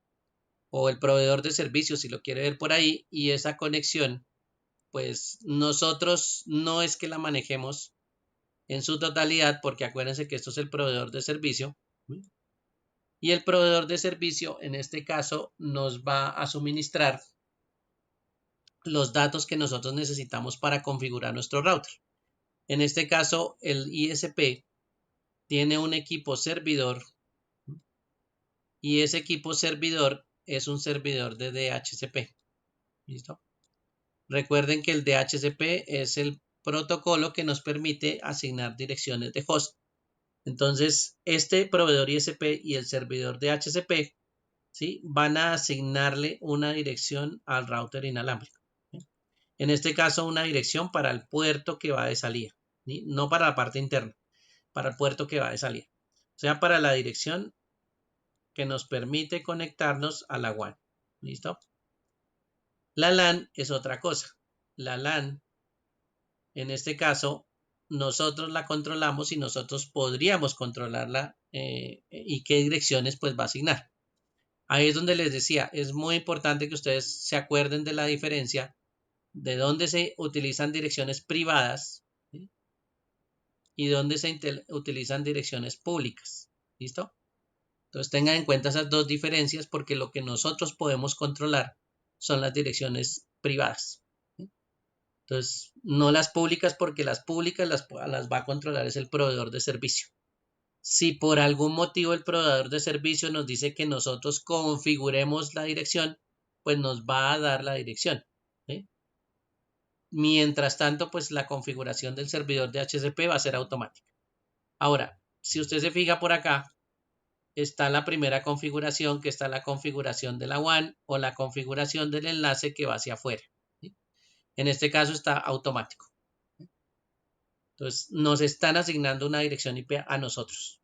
O el proveedor de servicios si lo quiere ver por ahí. Y esa conexión, pues nosotros no es que la manejemos en su totalidad porque acuérdense que esto es el proveedor de servicio. ¿sí? Y el proveedor de servicio en este caso nos va a suministrar los datos que nosotros necesitamos para configurar nuestro router. En este caso, el ISP tiene un equipo servidor y ese equipo servidor es un servidor de DHCP. ¿Listo? Recuerden que el DHCP es el protocolo que nos permite asignar direcciones de host. Entonces, este proveedor ISP y el servidor DHCP ¿sí? van a asignarle una dirección al router inalámbrico. ¿sí? En este caso, una dirección para el puerto que va de salida, ¿sí? no para la parte interna, para el puerto que va de salida. O sea, para la dirección que nos permite conectarnos a la WAN. ¿Listo? La LAN es otra cosa. La LAN, en este caso, nosotros la controlamos y nosotros podríamos controlarla y qué direcciones pues va a asignar. Ahí es donde les decía, es muy importante que ustedes se acuerden de la diferencia de dónde se utilizan direcciones privadas, ¿sí? Y dónde se utilizan direcciones públicas. ¿Listo? Entonces tengan en cuenta esas dos diferencias porque lo que nosotros podemos controlar son las direcciones privadas. ¿Sí? Entonces, no las públicas porque las públicas las va a controlar es el proveedor de servicio. Si por algún motivo el proveedor de servicio nos dice que nosotros configuremos la dirección, pues nos va a dar la dirección. ¿Sí? Mientras tanto, pues la configuración del servidor de HCP va a ser automática. Ahora, si usted se fija por acá, está la primera configuración, que está la configuración de la WAN o la configuración del enlace que va hacia afuera. ¿Sí? En este caso está automático. Entonces, nos están asignando una dirección IP a nosotros.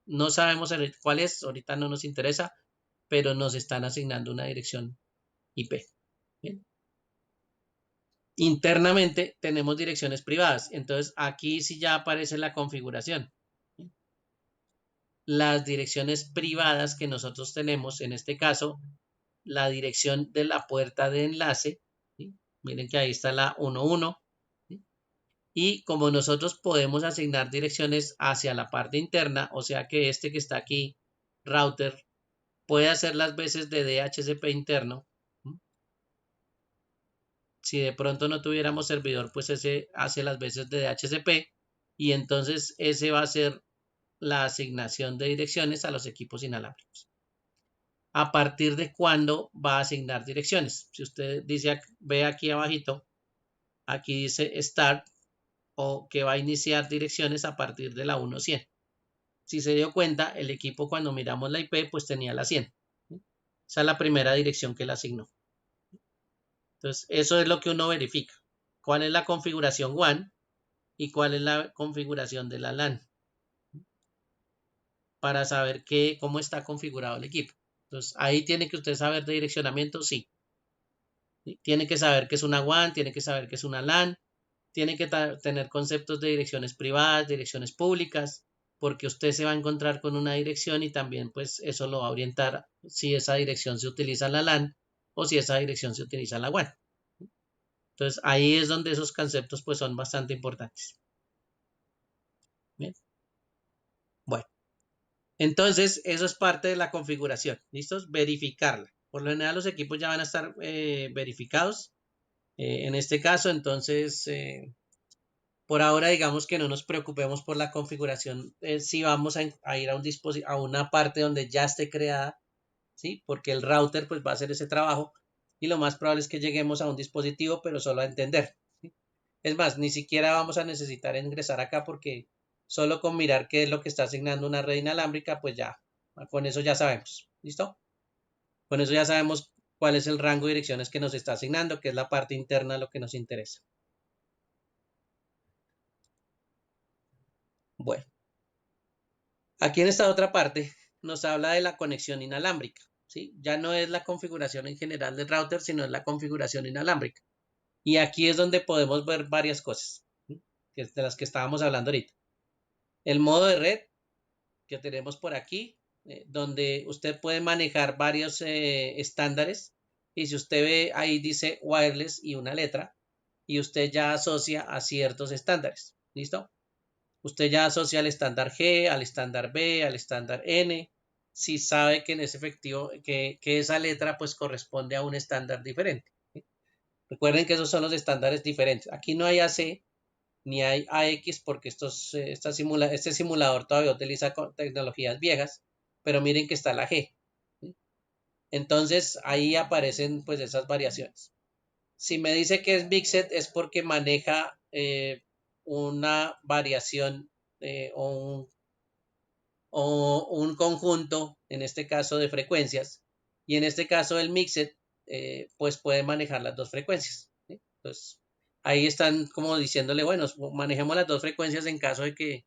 No sabemos cuál es, ahorita no nos interesa, pero nos están asignando una dirección IP. ¿Bien? Internamente tenemos direcciones privadas, entonces aquí sí ya aparece la configuración. ¿Sí? Las direcciones privadas que nosotros tenemos, en este caso, la dirección de la puerta de enlace, ¿sí? Miren que ahí está la 11, ¿sí? Y como nosotros podemos asignar direcciones hacia la parte interna, o sea que este que está aquí, router, puede hacer las veces de DHCP interno. Si de pronto no tuviéramos servidor, pues ese hace las veces de DHCP y entonces ese va a ser la asignación de direcciones a los equipos inalámbricos. ¿A partir de cuándo va a asignar direcciones? Si usted dice, ve aquí abajito, aquí dice Start o que va a iniciar direcciones a partir de la 1.100. Si se dio cuenta, el equipo cuando miramos la IP, pues tenía la 100. Esa es la primera dirección que le asignó. Entonces, eso es lo que uno verifica. ¿Cuál es la configuración WAN y cuál es la configuración de la LAN? Para saber cómo está configurado el equipo. Entonces, ahí tiene que usted saber de direccionamiento, sí. Tiene que saber qué es una WAN, tiene que saber qué es una LAN, tiene que tener conceptos de direcciones privadas, direcciones públicas, porque usted se va a encontrar con una dirección y también pues eso lo va a orientar si esa dirección se utiliza en la LAN o si esa dirección se utiliza en la WAN. Entonces ahí es donde esos conceptos pues son bastante importantes. Bien. Bueno, entonces eso es parte de la configuración. ¿Listos? Verificarla. Por lo general los equipos ya van a estar verificados. En este caso, entonces, por ahora digamos que no nos preocupemos por la configuración si vamos a ir a, a una parte donde ya esté creada, ¿sí? Porque el router pues va a hacer ese trabajo y lo más probable es que lleguemos a un dispositivo pero solo a entender, ¿sí? Es más, ni siquiera vamos a necesitar ingresar acá porque solo con mirar qué es lo que está asignando una red inalámbrica pues ya, con eso ya sabemos, ¿listo? Con eso ya sabemos cuál es el rango de direcciones que nos está asignando, que es la parte interna de lo que nos interesa. Bueno. Aquí en esta otra parte nos habla de la conexión inalámbrica, ¿sí? Ya no es la configuración en general del router, sino es la configuración inalámbrica. Y aquí es donde podemos ver varias cosas, ¿sí? De las que estábamos hablando ahorita. El modo de red que tenemos por aquí, donde usted puede manejar varios estándares. Y si usted ve, ahí dice wireless y una letra, y usted ya asocia a ciertos estándares. ¿Listo? Usted ya asocia al estándar G, al estándar B, al estándar N, si sabe que en ese efectivo, que esa letra pues corresponde a un estándar diferente. ¿Sí? Recuerden que esos son los estándares diferentes. Aquí no hay AC ni hay AX porque este simulador todavía utiliza tecnologías viejas, pero miren que está la G. ¿Sí? Entonces ahí aparecen pues esas variaciones. Si me dice que es Mixed es porque maneja una variación o un conjunto, en este caso de frecuencias, y en este caso el Mixed, pues puede manejar las dos frecuencias. ¿Sí? Entonces, ahí están como diciéndole, bueno, manejemos las dos frecuencias en caso de que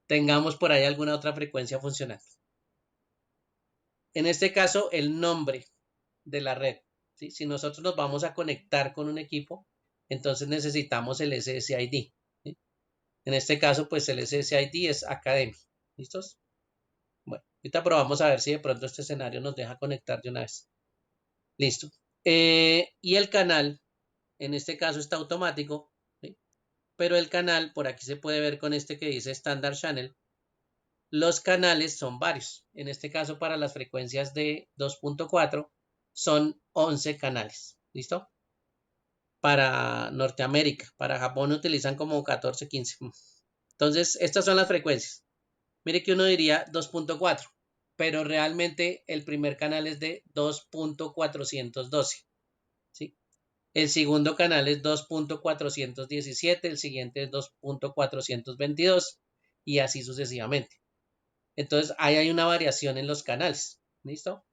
tengamos por ahí alguna otra frecuencia funcionando. En este caso, el nombre de la red. ¿Sí? Si nosotros nos vamos a conectar con un equipo, entonces necesitamos el SSID. ¿Sí? En este caso, pues el SSID es Academy. ¿Listos? Bueno, ahorita probamos a ver si de pronto este escenario nos deja conectar de una vez. Listo. Y el canal, en este caso está automático, ¿sí? Pero el canal, por aquí se puede ver con este que dice Standard Channel, los canales son varios. En este caso, para las frecuencias de 2.4, son 11 canales. ¿Listo? Para Norteamérica, para Japón utilizan como 14, 15. Entonces, estas son las frecuencias. Mire que uno diría 2.4, pero realmente el primer canal es de 2.412. ¿Sí? El segundo canal es 2.417, el siguiente es 2.422 y así sucesivamente. Entonces, ahí hay una variación en los canales. ¿Listo?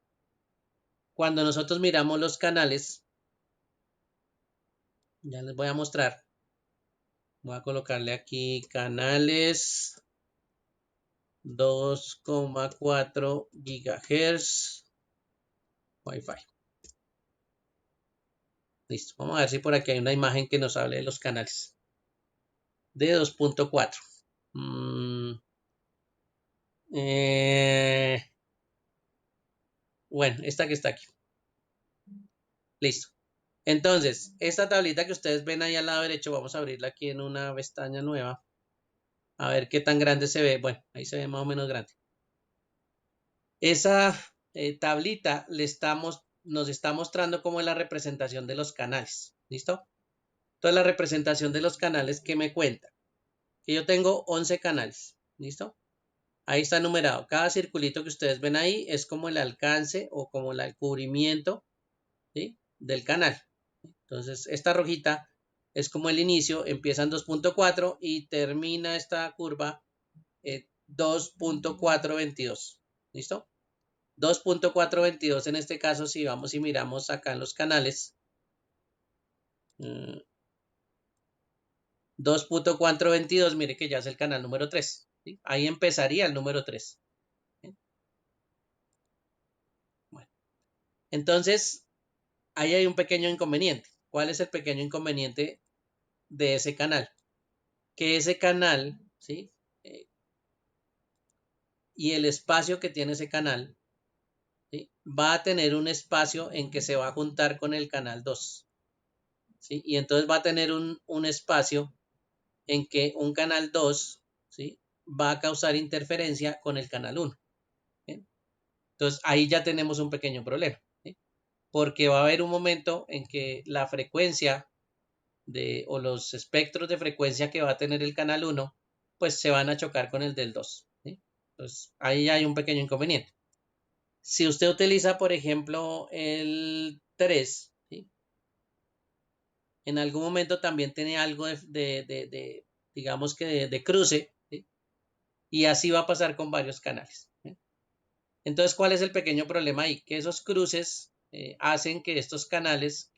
Cuando nosotros miramos los canales, ya les voy a mostrar. Voy a colocarle aquí canales 2,4 gigahertz Wi-Fi. Listo. Vamos a ver si por aquí hay una imagen que nos hable de los canales. De 2.4. Bueno, esta que está aquí. Listo. Entonces, esta tablita que ustedes ven ahí al lado derecho, vamos a abrirla aquí en una pestaña nueva. A ver qué tan grande se ve. Bueno, ahí se ve más o menos grande. Esa tablita nos está mostrando cómo es la representación de los canales. ¿Listo? Entonces, la representación de los canales que me cuenta. Que yo tengo 11 canales. ¿Listo? Ahí está numerado. Cada circulito que ustedes ven ahí es como el alcance o como el cubrimiento, ¿sí? Del canal. Entonces, esta rojita es como el inicio, empieza en 2.4 y termina esta curva en 2.422. ¿Listo? 2.422 en este caso, si vamos y miramos acá en los canales, 2.422, mire que ya es el canal número 3. ¿Sí? Ahí empezaría el número 3. ¿Sí? Bueno, entonces, ahí hay un pequeño inconveniente. ¿Cuál es el pequeño inconveniente de ese canal? Que ese canal, ¿sí? Y el espacio que tiene ese canal, ¿sí? Va a tener un espacio en que se va a juntar con el canal 2. ¿Sí? Y entonces va a tener un espacio en que un canal 2, ¿sí? Va a causar interferencia con el canal 1. ¿Sí? Entonces ahí ya tenemos un pequeño problema, ¿sí? Porque va a haber un momento en que la frecuencia o los espectros de frecuencia que va a tener el canal 1, pues se van a chocar con el del 2. ¿Sí? Entonces ahí hay un pequeño inconveniente. Si usted utiliza, por ejemplo, el 3, ¿sí? En algún momento también tiene algo digamos que de cruce, ¿sí? Y así va a pasar con varios canales. ¿Sí? Entonces, ¿cuál es el pequeño problema ahí? Que esos cruces hacen que estos canales,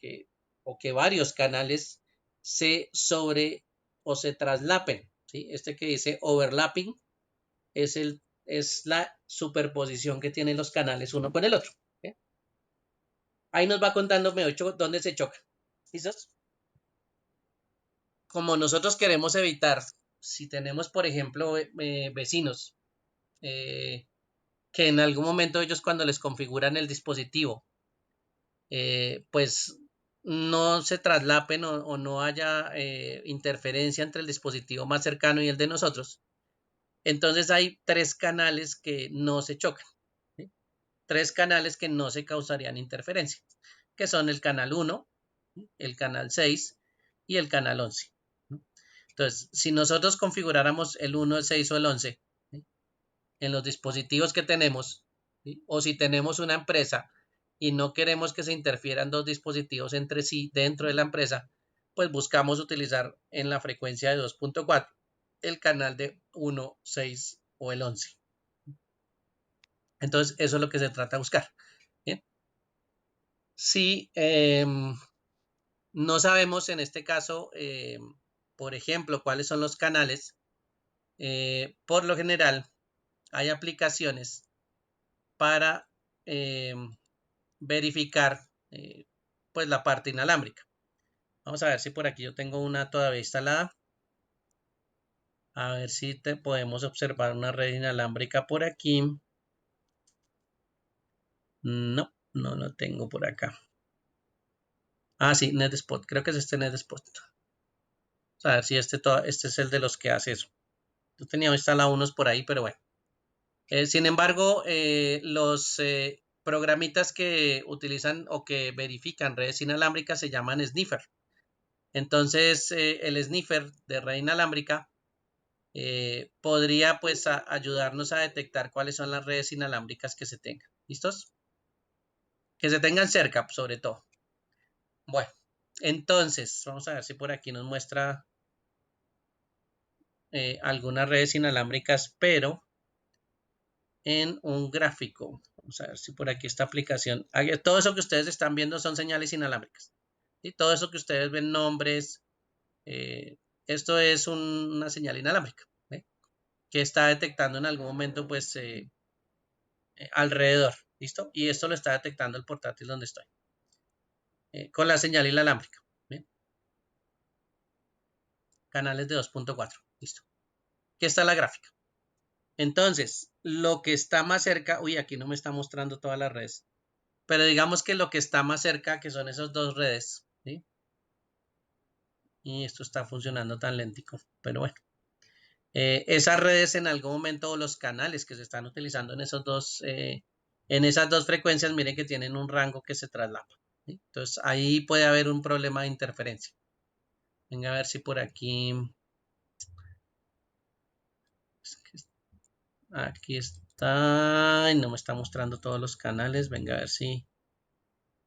o que varios canales se o se traslapen. ¿Sí? Este que dice overlapping es la superposición que tienen los canales uno con el otro. ¿Sí? Ahí nos va contando dónde se chocan. ¿Listos? Como nosotros queremos evitar, si tenemos, por ejemplo, vecinos, que en algún momento ellos cuando les configuran el dispositivo, pues no se traslapen o no haya interferencia entre el dispositivo más cercano y el de nosotros. Entonces hay tres canales que no se chocan, ¿sí? Tres canales que no se causarían interferencia, que son el canal 1, el canal 6 y el canal 11. Entonces, si nosotros configuráramos el 1, el 6 o el 11, ¿sí? En los dispositivos que tenemos, ¿sí? O si tenemos una empresa y no queremos que se interfieran dos dispositivos entre sí dentro de la empresa, pues buscamos utilizar en la frecuencia de 2.4 el canal de 1, 6 o el 11. Entonces, eso es lo que se trata de buscar. ¿Bien? Si no sabemos en este caso, por ejemplo, cuáles son los canales, por lo general hay aplicaciones para verificar pues la parte inalámbrica. Vamos a ver si por aquí yo tengo una todavía instalada. A ver si podemos observar una red inalámbrica por aquí. No, no lo tengo por acá. Ah, sí, NetSpot. Creo que es este NetSpot. A ver si este es el de los que hace eso. Yo tenía instalado unos por ahí, pero bueno. Sin embargo, los programitas que utilizan o que verifican redes inalámbricas se llaman sniffer. Entonces, el sniffer de red inalámbrica podría pues ayudarnos a detectar cuáles son las redes inalámbricas que se tengan. ¿Listos? Que se tengan cerca, sobre todo. Bueno, entonces, vamos a ver si por aquí nos muestra algunas redes inalámbricas, pero en un gráfico. Vamos a ver si por aquí esta aplicación. Todo eso que ustedes están viendo son señales inalámbricas. ¿Sí? Todo eso que ustedes ven, nombres, esto es una señal inalámbrica, ¿eh? Que está detectando en algún momento, pues, alrededor. ¿Listo? Y esto lo está detectando el portátil donde estoy. Con la señal inalámbrica. ¿Bien? Canales de 2.4. Listo. Aquí está la gráfica. Entonces, lo que está más cerca, uy, aquí no me está mostrando todas las redes, pero digamos que lo que está más cerca, que son esas dos redes, ¿sí? Y esto está funcionando tan lentico, pero bueno. Esas redes en algún momento, o los canales que se están utilizando en esas dos frecuencias, miren que tienen un rango que se traslapa, ¿sí? Entonces, ahí puede haber un problema de interferencia. Venga a ver si por aquí, aquí está, y no me está mostrando todos los canales. Venga a ver si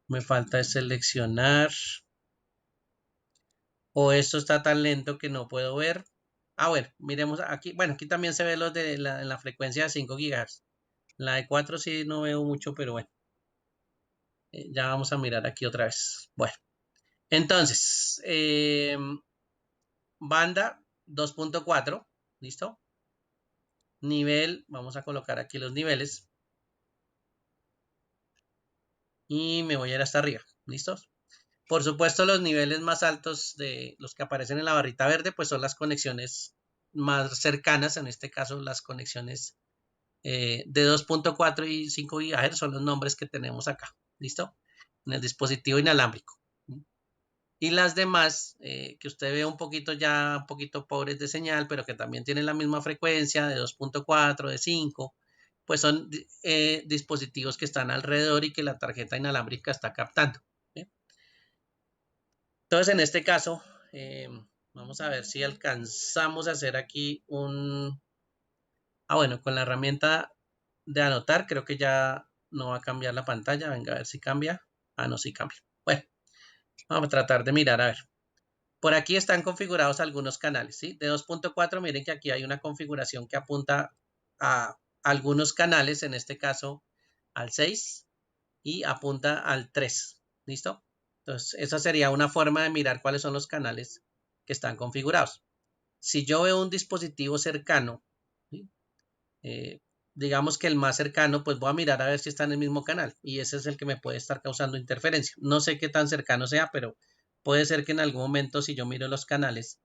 me falta seleccionar. O esto está tan lento que no puedo ver. Ah, bueno, miremos aquí. Bueno, aquí también se ve los de la frecuencia de 5 GHz. La de 4 sí no veo mucho, pero bueno. Ya vamos a mirar aquí otra vez. Bueno, entonces, banda 2.4, ¿listo? Nivel, vamos a colocar aquí los niveles. Y me voy a ir hasta arriba, ¿listos? Por supuesto, los niveles más altos de los que aparecen en la barrita verde, pues son las conexiones más cercanas, en este caso las conexiones de 2.4 y 5 GHz son los nombres que tenemos acá, ¿listo? En el dispositivo inalámbrico. Y las demás, que usted ve un poquito ya, un poquito pobres de señal, pero que también tienen la misma frecuencia de 2.4, de 5, pues son dispositivos que están alrededor y que la tarjeta inalámbrica está captando. ¿Sí? Entonces, en este caso, vamos a ver si alcanzamos a hacer aquí un... Ah, bueno, con la herramienta de anotar, creo que ya no va a cambiar la pantalla. Venga, a ver si cambia. Ah, no, sí cambia. Bueno, vamos a tratar de mirar, a ver. Por aquí están configurados algunos canales, ¿sí? De 2.4, miren que aquí hay una configuración que apunta a algunos canales, en este caso al 6 y apunta al 3, ¿listo? Entonces, esa sería una forma de mirar cuáles son los canales que están configurados. Si yo veo un dispositivo cercano, ¿sí? eh, digamos que el más cercano, pues voy a mirar a ver si está en el mismo canal y ese es el que me puede estar causando interferencia. No sé qué tan cercano sea, pero puede ser que en algún momento si yo miro los canales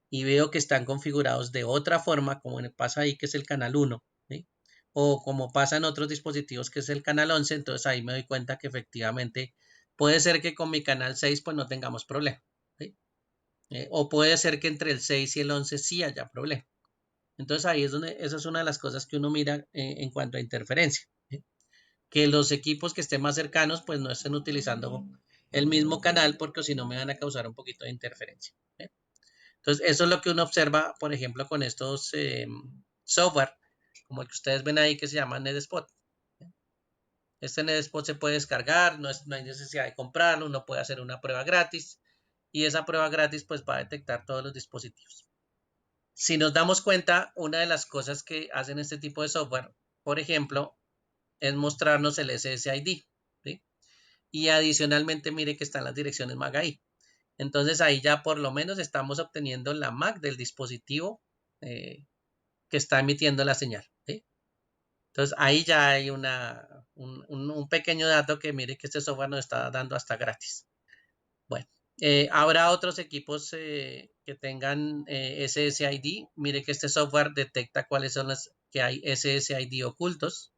y veo que están configurados de otra forma, como pasa ahí que es el canal 1, ¿sí? O como pasa en otros dispositivos que es el canal 11, entonces ahí me doy cuenta que efectivamente puede ser que con mi canal 6 pues no tengamos problema, ¿sí? O puede ser que entre el 6 y el 11 sí haya problema. Entonces ahí es donde, esa es una de las cosas que uno mira en cuanto a interferencia, ¿sí? Que los equipos que estén más cercanos pues no estén utilizando el mismo canal porque si no me van a causar un poquito de interferencia, ¿sí? Entonces eso es lo que uno observa, por ejemplo, con estos software, como el que ustedes ven ahí que se llama NetSpot. Este NetSpot se puede descargar, no hay necesidad de comprarlo, uno puede hacer una prueba gratis y esa prueba gratis pues va a detectar todos los dispositivos. Si nos damos cuenta, una de las cosas que hacen este tipo de software, por ejemplo, es mostrarnos el SSID, ¿sí? Y adicionalmente mire que están las direcciones MAC ahí. Entonces ahí ya por lo menos estamos obteniendo la MAC del dispositivo que está emitiendo la señal. ¿Sí? Entonces ahí ya hay un pequeño dato que mire que este software nos está dando hasta gratis. Bueno, habrá otros equipos que tengan SSID. Mire que este software detecta cuáles son las que hay SSID ocultos.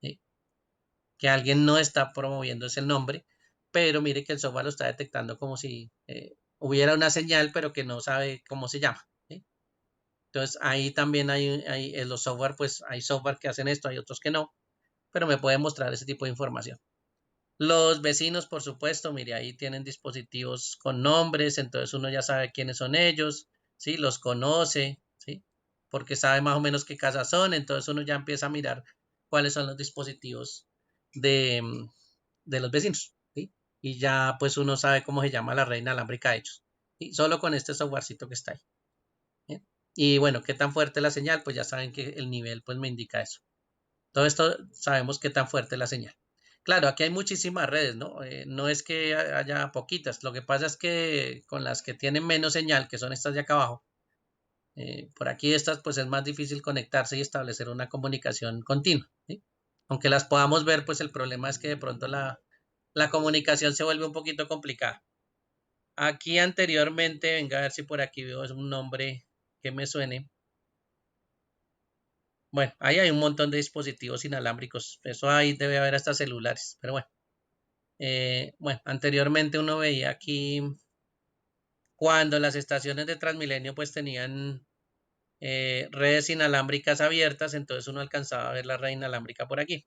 ¿Sí? Que alguien no está promoviendo ese nombre, pero mire que el software lo está detectando como si hubiera una señal, pero que no sabe cómo se llama. ¿Sí? Entonces ahí también hay en los software, pues hay software que hacen esto, hay otros que no, pero me puede mostrar ese tipo de información. Los vecinos, por supuesto, mire, ahí tienen dispositivos con nombres, entonces uno ya sabe quiénes son ellos, ¿sí? Los conoce, ¿sí? Porque sabe más o menos qué casas son, entonces uno ya empieza a mirar cuáles son los dispositivos de, de los vecinos, ¿sí? Y ya pues uno sabe cómo se llama la red inalámbrica de ellos, ¿sí? Solo con este softwarecito que está ahí. ¿Sí? Y bueno, qué tan fuerte la señal, pues ya saben que el nivel pues me indica eso. Todo esto sabemos qué tan fuerte es la señal. Claro, aquí hay muchísimas redes, ¿no? No es que haya poquitas. Lo que pasa es que con las que tienen menos señal, que son estas de acá abajo, por aquí estas, pues es más difícil conectarse y establecer una comunicación continua, ¿sí? Aunque las podamos ver, pues el problema es que de pronto la comunicación se vuelve un poquito complicada. Aquí anteriormente, venga a ver si por aquí veo un nombre que me suene. Bueno, ahí hay un montón de dispositivos inalámbricos. Eso ahí debe haber hasta celulares, pero bueno. Bueno, anteriormente uno veía aquí cuando las estaciones de Transmilenio pues tenían redes inalámbricas abiertas, entonces uno alcanzaba a ver la red inalámbrica por aquí,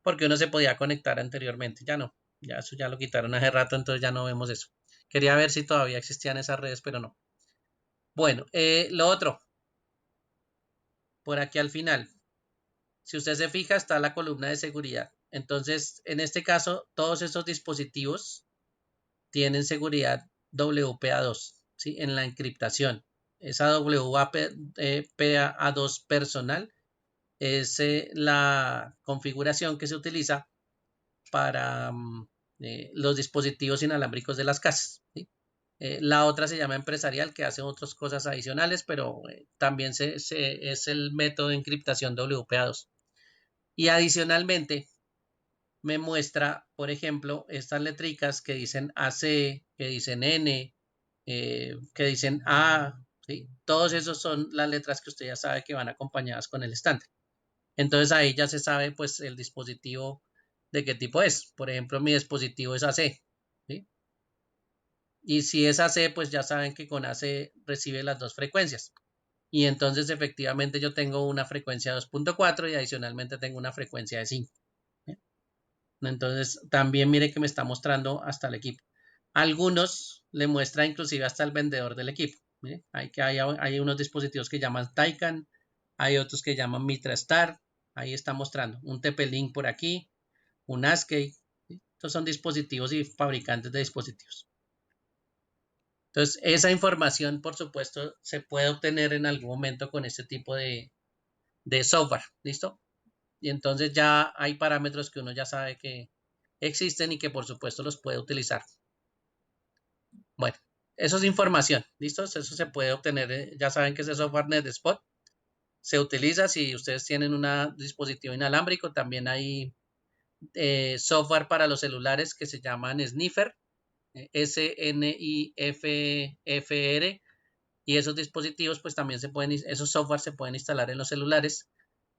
porque uno se podía conectar anteriormente, ya no, ya eso ya lo quitaron hace rato, entonces ya no vemos eso. Quería ver si todavía existían esas redes, pero no. Bueno, lo otro, por aquí al final, si usted se fija, está la columna de seguridad. Entonces, en este caso, todos esos dispositivos tienen seguridad WPA2, ¿sí? En la encriptación. Esa WPA2 personal es la configuración que se utiliza para los dispositivos inalámbricos de las casas. ¿Sí? La otra se llama empresarial, que hace otras cosas adicionales, pero también es el método de encriptación WPA2. Y adicionalmente me muestra, por ejemplo, estas letricas que dicen AC, que dicen N, que dicen A, ¿sí? Todos esos son las letras que usted ya sabe que van acompañadas con el estándar. Entonces ahí ya se sabe pues el dispositivo de qué tipo es. Por ejemplo, mi dispositivo es AC, ¿sí? Y si es AC, pues ya saben que con AC recibe las dos frecuencias. Y entonces efectivamente yo tengo una frecuencia de 2.4 y adicionalmente tengo una frecuencia de 5. Entonces también mire que me está mostrando hasta el equipo. Algunos le muestra inclusive hasta el vendedor del equipo. ¿Mire? Hay unos dispositivos que llaman Taycan, hay otros que llaman MitraStar. Ahí está mostrando un TP-Link por aquí, un ASCII. ¿Sí? Estos son dispositivos y fabricantes de dispositivos. Entonces, esa información, por supuesto, se puede obtener en algún momento con este tipo de software. ¿Listo? Y entonces ya hay parámetros que uno ya sabe que existen y que por supuesto los puede utilizar. Bueno, eso es información, ¿listo? Eso se puede obtener, ya saben que ese software NetSpot se utiliza si ustedes tienen un dispositivo inalámbrico. También hay software para los celulares que se llaman Sniffer, SNIFR, y esos dispositivos pues también esos software se pueden instalar en los celulares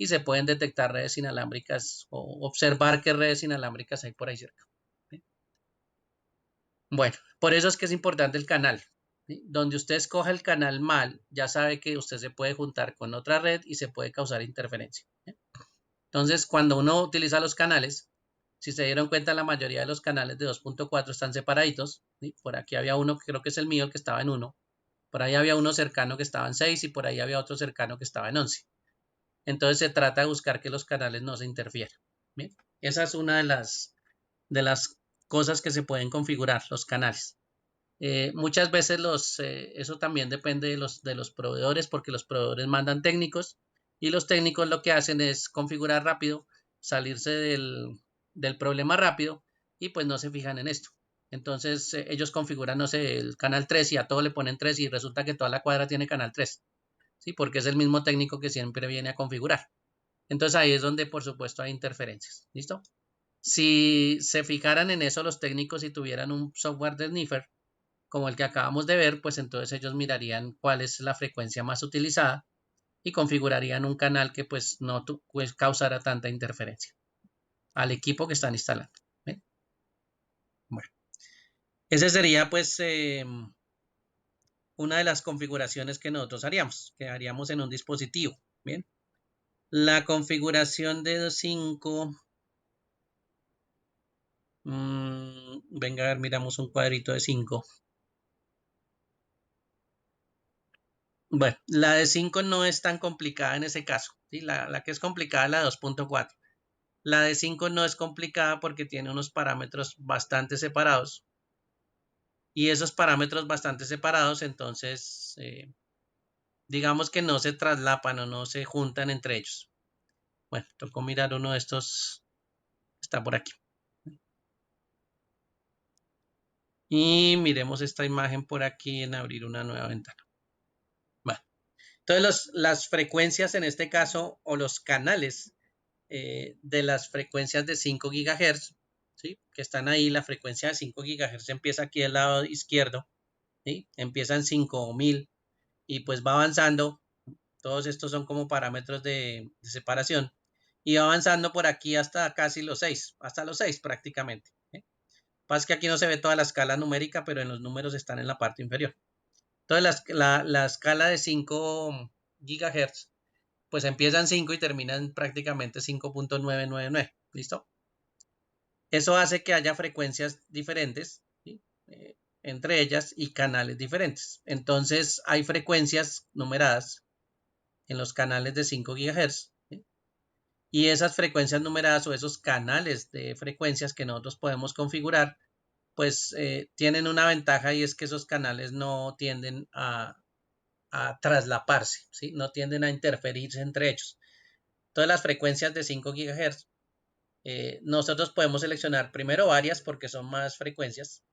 y se pueden detectar redes inalámbricas o observar qué redes inalámbricas hay por ahí cerca. ¿Sí? Bueno, por eso es que es importante el canal. ¿Sí? Donde usted escoja el canal mal, ya sabe que usted se puede juntar con otra red y se puede causar interferencia. ¿Sí? Entonces, cuando uno utiliza los canales, si se dieron cuenta, la mayoría de los canales de 2.4 están separaditos. ¿Sí? Por aquí había uno que creo que es el mío, el que estaba en 1. Por ahí había uno cercano que estaba en 6 y por ahí había otro cercano que estaba en 11. Entonces se trata de buscar que los canales no se interfieran. ¿Bien? Esa es una de las cosas que se pueden configurar, los canales. Muchas veces eso también depende de los proveedores porque los proveedores mandan técnicos y los técnicos lo que hacen es configurar rápido, salirse del problema rápido y pues no se fijan en esto. Entonces ellos configuran, no sé, el canal 3 y a todo le ponen 3 y resulta que toda la cuadra tiene canal 3. ¿sí? Porque es el mismo técnico que siempre viene a configurar. Entonces ahí es donde, por supuesto, hay interferencias. ¿Listo? Si se fijaran en eso los técnicos y tuvieran un software de sniffer, como el que acabamos de ver, pues entonces ellos mirarían cuál es la frecuencia más utilizada y configurarían un canal que pues no pues, causara tanta interferencia al equipo que están instalando. ¿Ven? Bueno, ese sería pues una de las configuraciones que nosotros haríamos, que haríamos en un dispositivo. Bien, la configuración de 5, venga a ver, miramos un cuadrito de 5. Bueno, la de 5 no es tan complicada en ese caso, ¿sí? La que es complicada es la de 2.4. La de 5 no es complicada porque tiene unos parámetros bastante separados. Y esos parámetros bastante separados, entonces, digamos que no se traslapan o no se juntan entre ellos. Bueno, tocó mirar uno de estos, está por aquí. Y miremos esta imagen por aquí en abrir una nueva ventana. Bueno, entonces las frecuencias en este caso, o los canales de las frecuencias de 5 GHz, ¿sí? Que están ahí, la frecuencia de 5 GHz empieza aquí del lado izquierdo, ¿sí? Empieza en 5000 y pues va avanzando. Todos estos son como parámetros de separación. Y va avanzando por aquí hasta casi los 6, hasta los 6 prácticamente. Pasa que aquí no se ve toda la escala numérica, pero en los números están en la parte inferior. Entonces la escala de 5 GHz, pues empieza en 5 y termina en prácticamente 5.999. ¿Listo? Eso hace que haya frecuencias diferentes, ¿sí? Entre ellas y canales diferentes. Entonces hay frecuencias numeradas en los canales de 5 GHz, ¿sí? Y esas frecuencias numeradas o esos canales de frecuencias que nosotros podemos configurar, pues tienen una ventaja y es que esos canales no tienden a traslaparse, ¿sí? No tienden a interferirse entre ellos. Todas las frecuencias de 5 GHz, nosotros podemos seleccionar primero varias porque son más frecuencias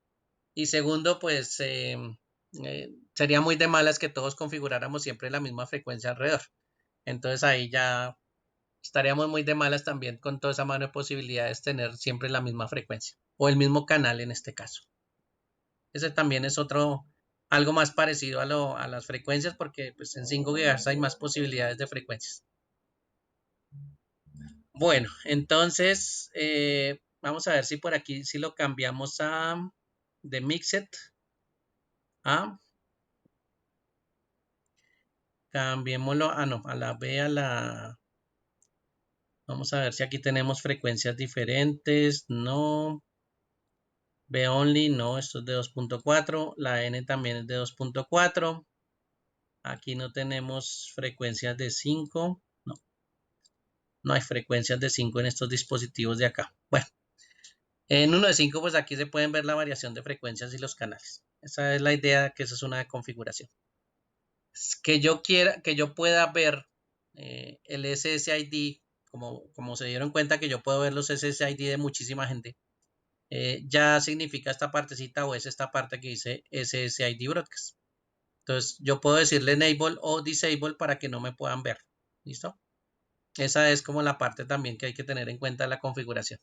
y segundo, pues sería muy de malas que todos configuráramos siempre la misma frecuencia alrededor. Entonces ahí ya estaríamos muy de malas también con toda esa mano de posibilidades tener siempre la misma frecuencia o el mismo canal en este caso. Ese también es otro, algo más parecido a las frecuencias porque pues en 5 GHz hay más posibilidades de frecuencias. Bueno, entonces vamos a ver si por aquí si lo cambiamos a de Mixed a cambiémoslo, no, a la B, vamos a ver si aquí tenemos frecuencias diferentes, no, B only, no, esto es de 2.4, la N también es de 2.4, aquí no tenemos frecuencias de 5, no, no hay frecuencias de 5 en estos dispositivos de acá. Bueno, en uno de 5 pues aquí se pueden ver la variación de frecuencias y los canales. Esa es la idea, que esa es una configuración. Que yo quiera, que yo pueda ver el SSID, como se dieron cuenta que yo puedo ver los SSID de muchísima gente, ya significa esta partecita o es esta parte que dice SSID Broadcast. Entonces yo puedo decirle enable o disable para que no me puedan ver. ¿Listo? Esa es como la parte también que hay que tener en cuenta de la configuración.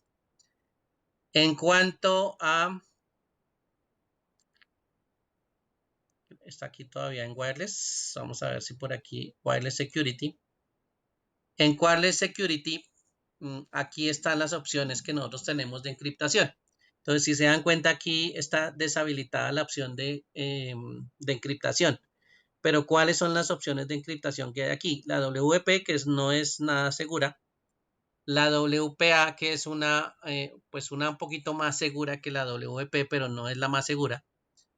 En cuanto a, está aquí todavía en wireless, vamos a ver si por aquí, wireless security. En wireless security, aquí están las opciones que nosotros tenemos de encriptación. Entonces, si se dan cuenta, aquí está deshabilitada la opción de encriptación. Pero, ¿cuáles son las opciones de encriptación que hay aquí? La WP, que no es nada segura. La WPA, que es pues una un poquito más segura que la WP, pero no es la más segura,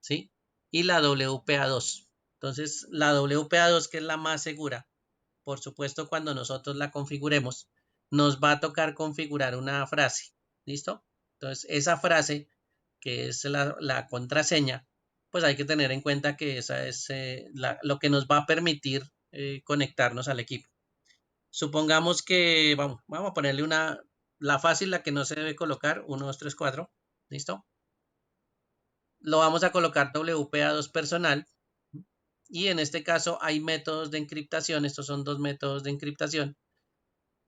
¿sí? Y la WPA2. Entonces, la WPA2, que es la más segura, por supuesto, cuando nosotros la configuremos, nos va a tocar configurar una frase. ¿Listo? Entonces, esa frase, que es la contraseña, pues hay que tener en cuenta que esa es lo que nos va a permitir conectarnos al equipo. Supongamos que, vamos a ponerle la fácil, la que no se debe colocar, 1, 2, 3, 4. ¿Listo? Lo vamos a colocar WPA2 personal Y en este caso hay métodos de encriptación. Estos son dos métodos de encriptación.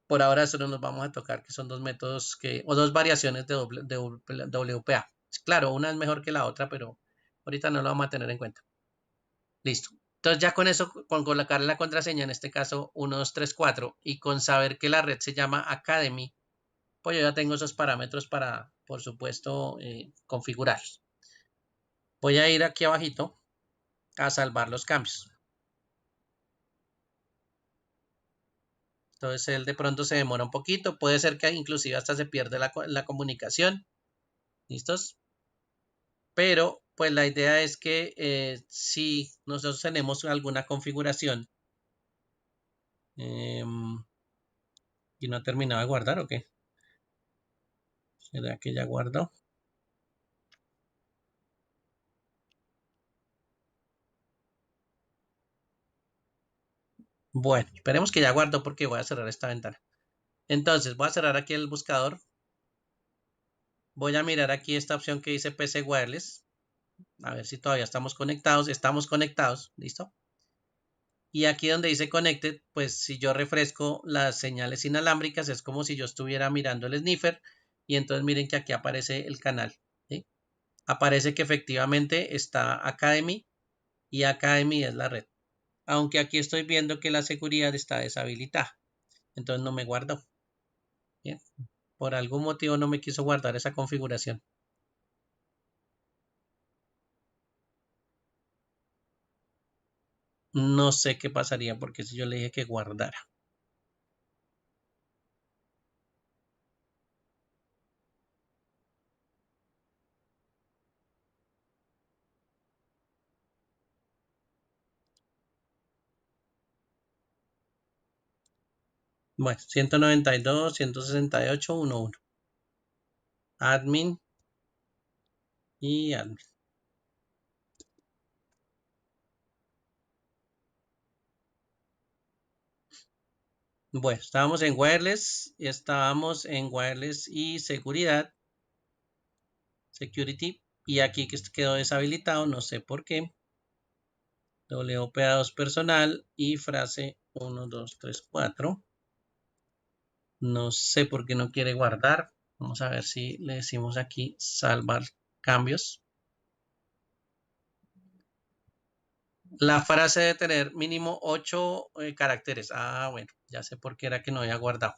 Por ahora solo nos vamos a tocar que son dos métodos o dos variaciones de WPA. Claro, una es mejor que la otra, pero ahorita no lo vamos a tener en cuenta. Listo. Entonces ya con eso, con colocar la contraseña, en este caso 1234, y con saber que la red se llama Academy, pues yo ya tengo esos parámetros para, por supuesto, configurarlos. Voy a ir aquí abajito a salvar los cambios. Entonces él de pronto se demora un poquito, puede ser que inclusive hasta se pierde la comunicación. ¿Listos? Pero pues la idea es que si nosotros tenemos alguna configuración y no ha terminado de guardar, ¿o qué? ¿Será que ya guardó? Bueno, esperemos que ya guardó porque voy a cerrar esta ventana. Entonces voy a cerrar aquí el buscador. Voy a mirar aquí esta opción que dice PC Wireless. A ver si todavía estamos conectados. Estamos conectados, ¿listo? Y aquí donde dice Connected, pues si yo refresco las señales inalámbricas, es como si yo estuviera mirando el sniffer. Y entonces miren que aquí aparece el canal, ¿sí? Aparece que efectivamente está Academy y Academy es la red. Aunque aquí estoy viendo que la seguridad está deshabilitada. Entonces no me guardó. Bien. Por algún motivo no me quiso guardar esa configuración. No sé qué pasaría porque si yo le dije que guardara. Bueno, 192, 168, 11. Admin y admin. Bueno, estábamos en wireless y seguridad, security, y aquí que quedó deshabilitado, no sé por qué. WPA2 personal y frase 1, 2, 3, 4. No sé por qué no quiere guardar. Vamos a ver si le decimos aquí salvar cambios. La frase debe tener mínimo 8 caracteres. Ah, bueno, ya sé por qué era que no había guardado.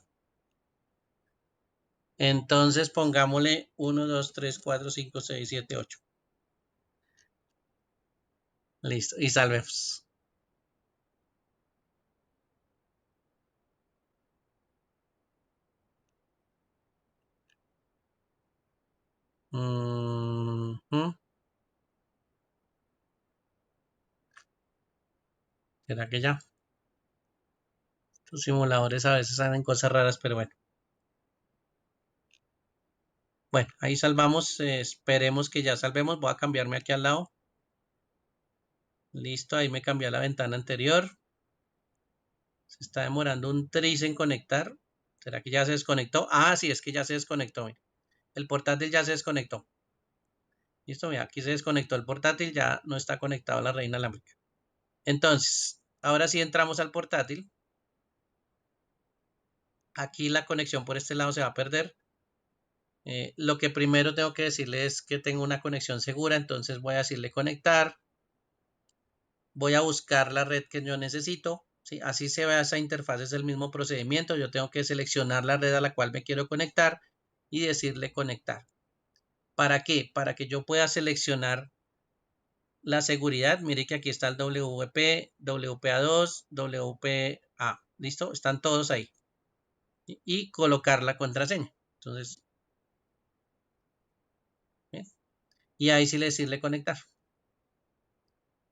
Entonces pongámosle 1, 2, 3, 4, 5, 6, 7, 8. Listo. Y salvemos. ¿Será que ya? Los simuladores a veces hacen cosas raras, pero bueno. Bueno, ahí salvamos. Esperemos que ya salvemos. Voy a cambiarme aquí al lado. Listo, ahí me cambié a la ventana anterior. Se está demorando un tris en conectar. ¿Será que ya se desconectó? Ah, sí, es que ya se desconectó. Mira. El portátil ya se desconectó. Listo, mira, aquí se desconectó el portátil, ya no está conectado a la red inalámbrica. Entonces, ahora sí entramos al portátil. Aquí la conexión por este lado se va a perder. Lo que primero tengo que decirle es que tengo una conexión segura, entonces voy a decirle conectar. Voy a buscar la red que yo necesito. ¿Sí? Así se ve esa interfaz, es el mismo procedimiento. Yo tengo que seleccionar la red a la cual me quiero conectar y decirle conectar. ¿Para qué? Para que yo pueda seleccionar la seguridad. Mire que aquí está el WP, WPA2, WPA. ¿Listo? Están todos ahí. Y colocar la contraseña. Entonces, ¿bien? Y ahí sí le decirle conectar.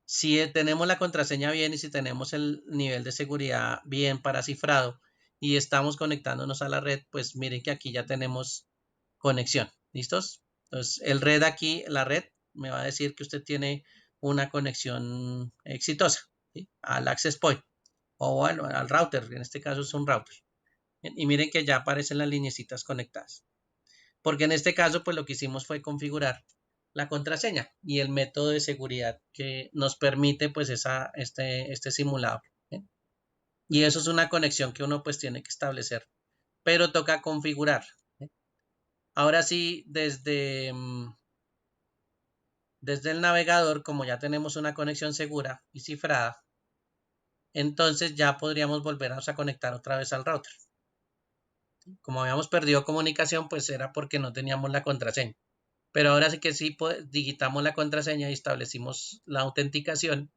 Si tenemos la contraseña bien y si tenemos el nivel de seguridad bien para cifrado y estamos conectándonos a la red, pues miren que aquí ya tenemos conexión. ¿Listos? Entonces, el red aquí, la red, me va a decir que usted tiene una conexión exitosa, ¿sí? Al access point o bueno, al router, en este caso es un router. Y miren que ya aparecen las lineecitas conectadas. Porque en este caso, pues lo que hicimos fue configurar la contraseña y el método de seguridad que nos permite pues este simulador. ¿Sí? Y eso es una conexión que uno pues tiene que establecer, pero toca configurar. ¿Sí? Ahora sí, desde el navegador, como ya tenemos una conexión segura y cifrada, entonces ya podríamos volvernos a conectar otra vez al router. Como habíamos perdido comunicación, pues era porque no teníamos la contraseña. Pero ahora sí que sí digitamos la contraseña y establecimos la autenticación,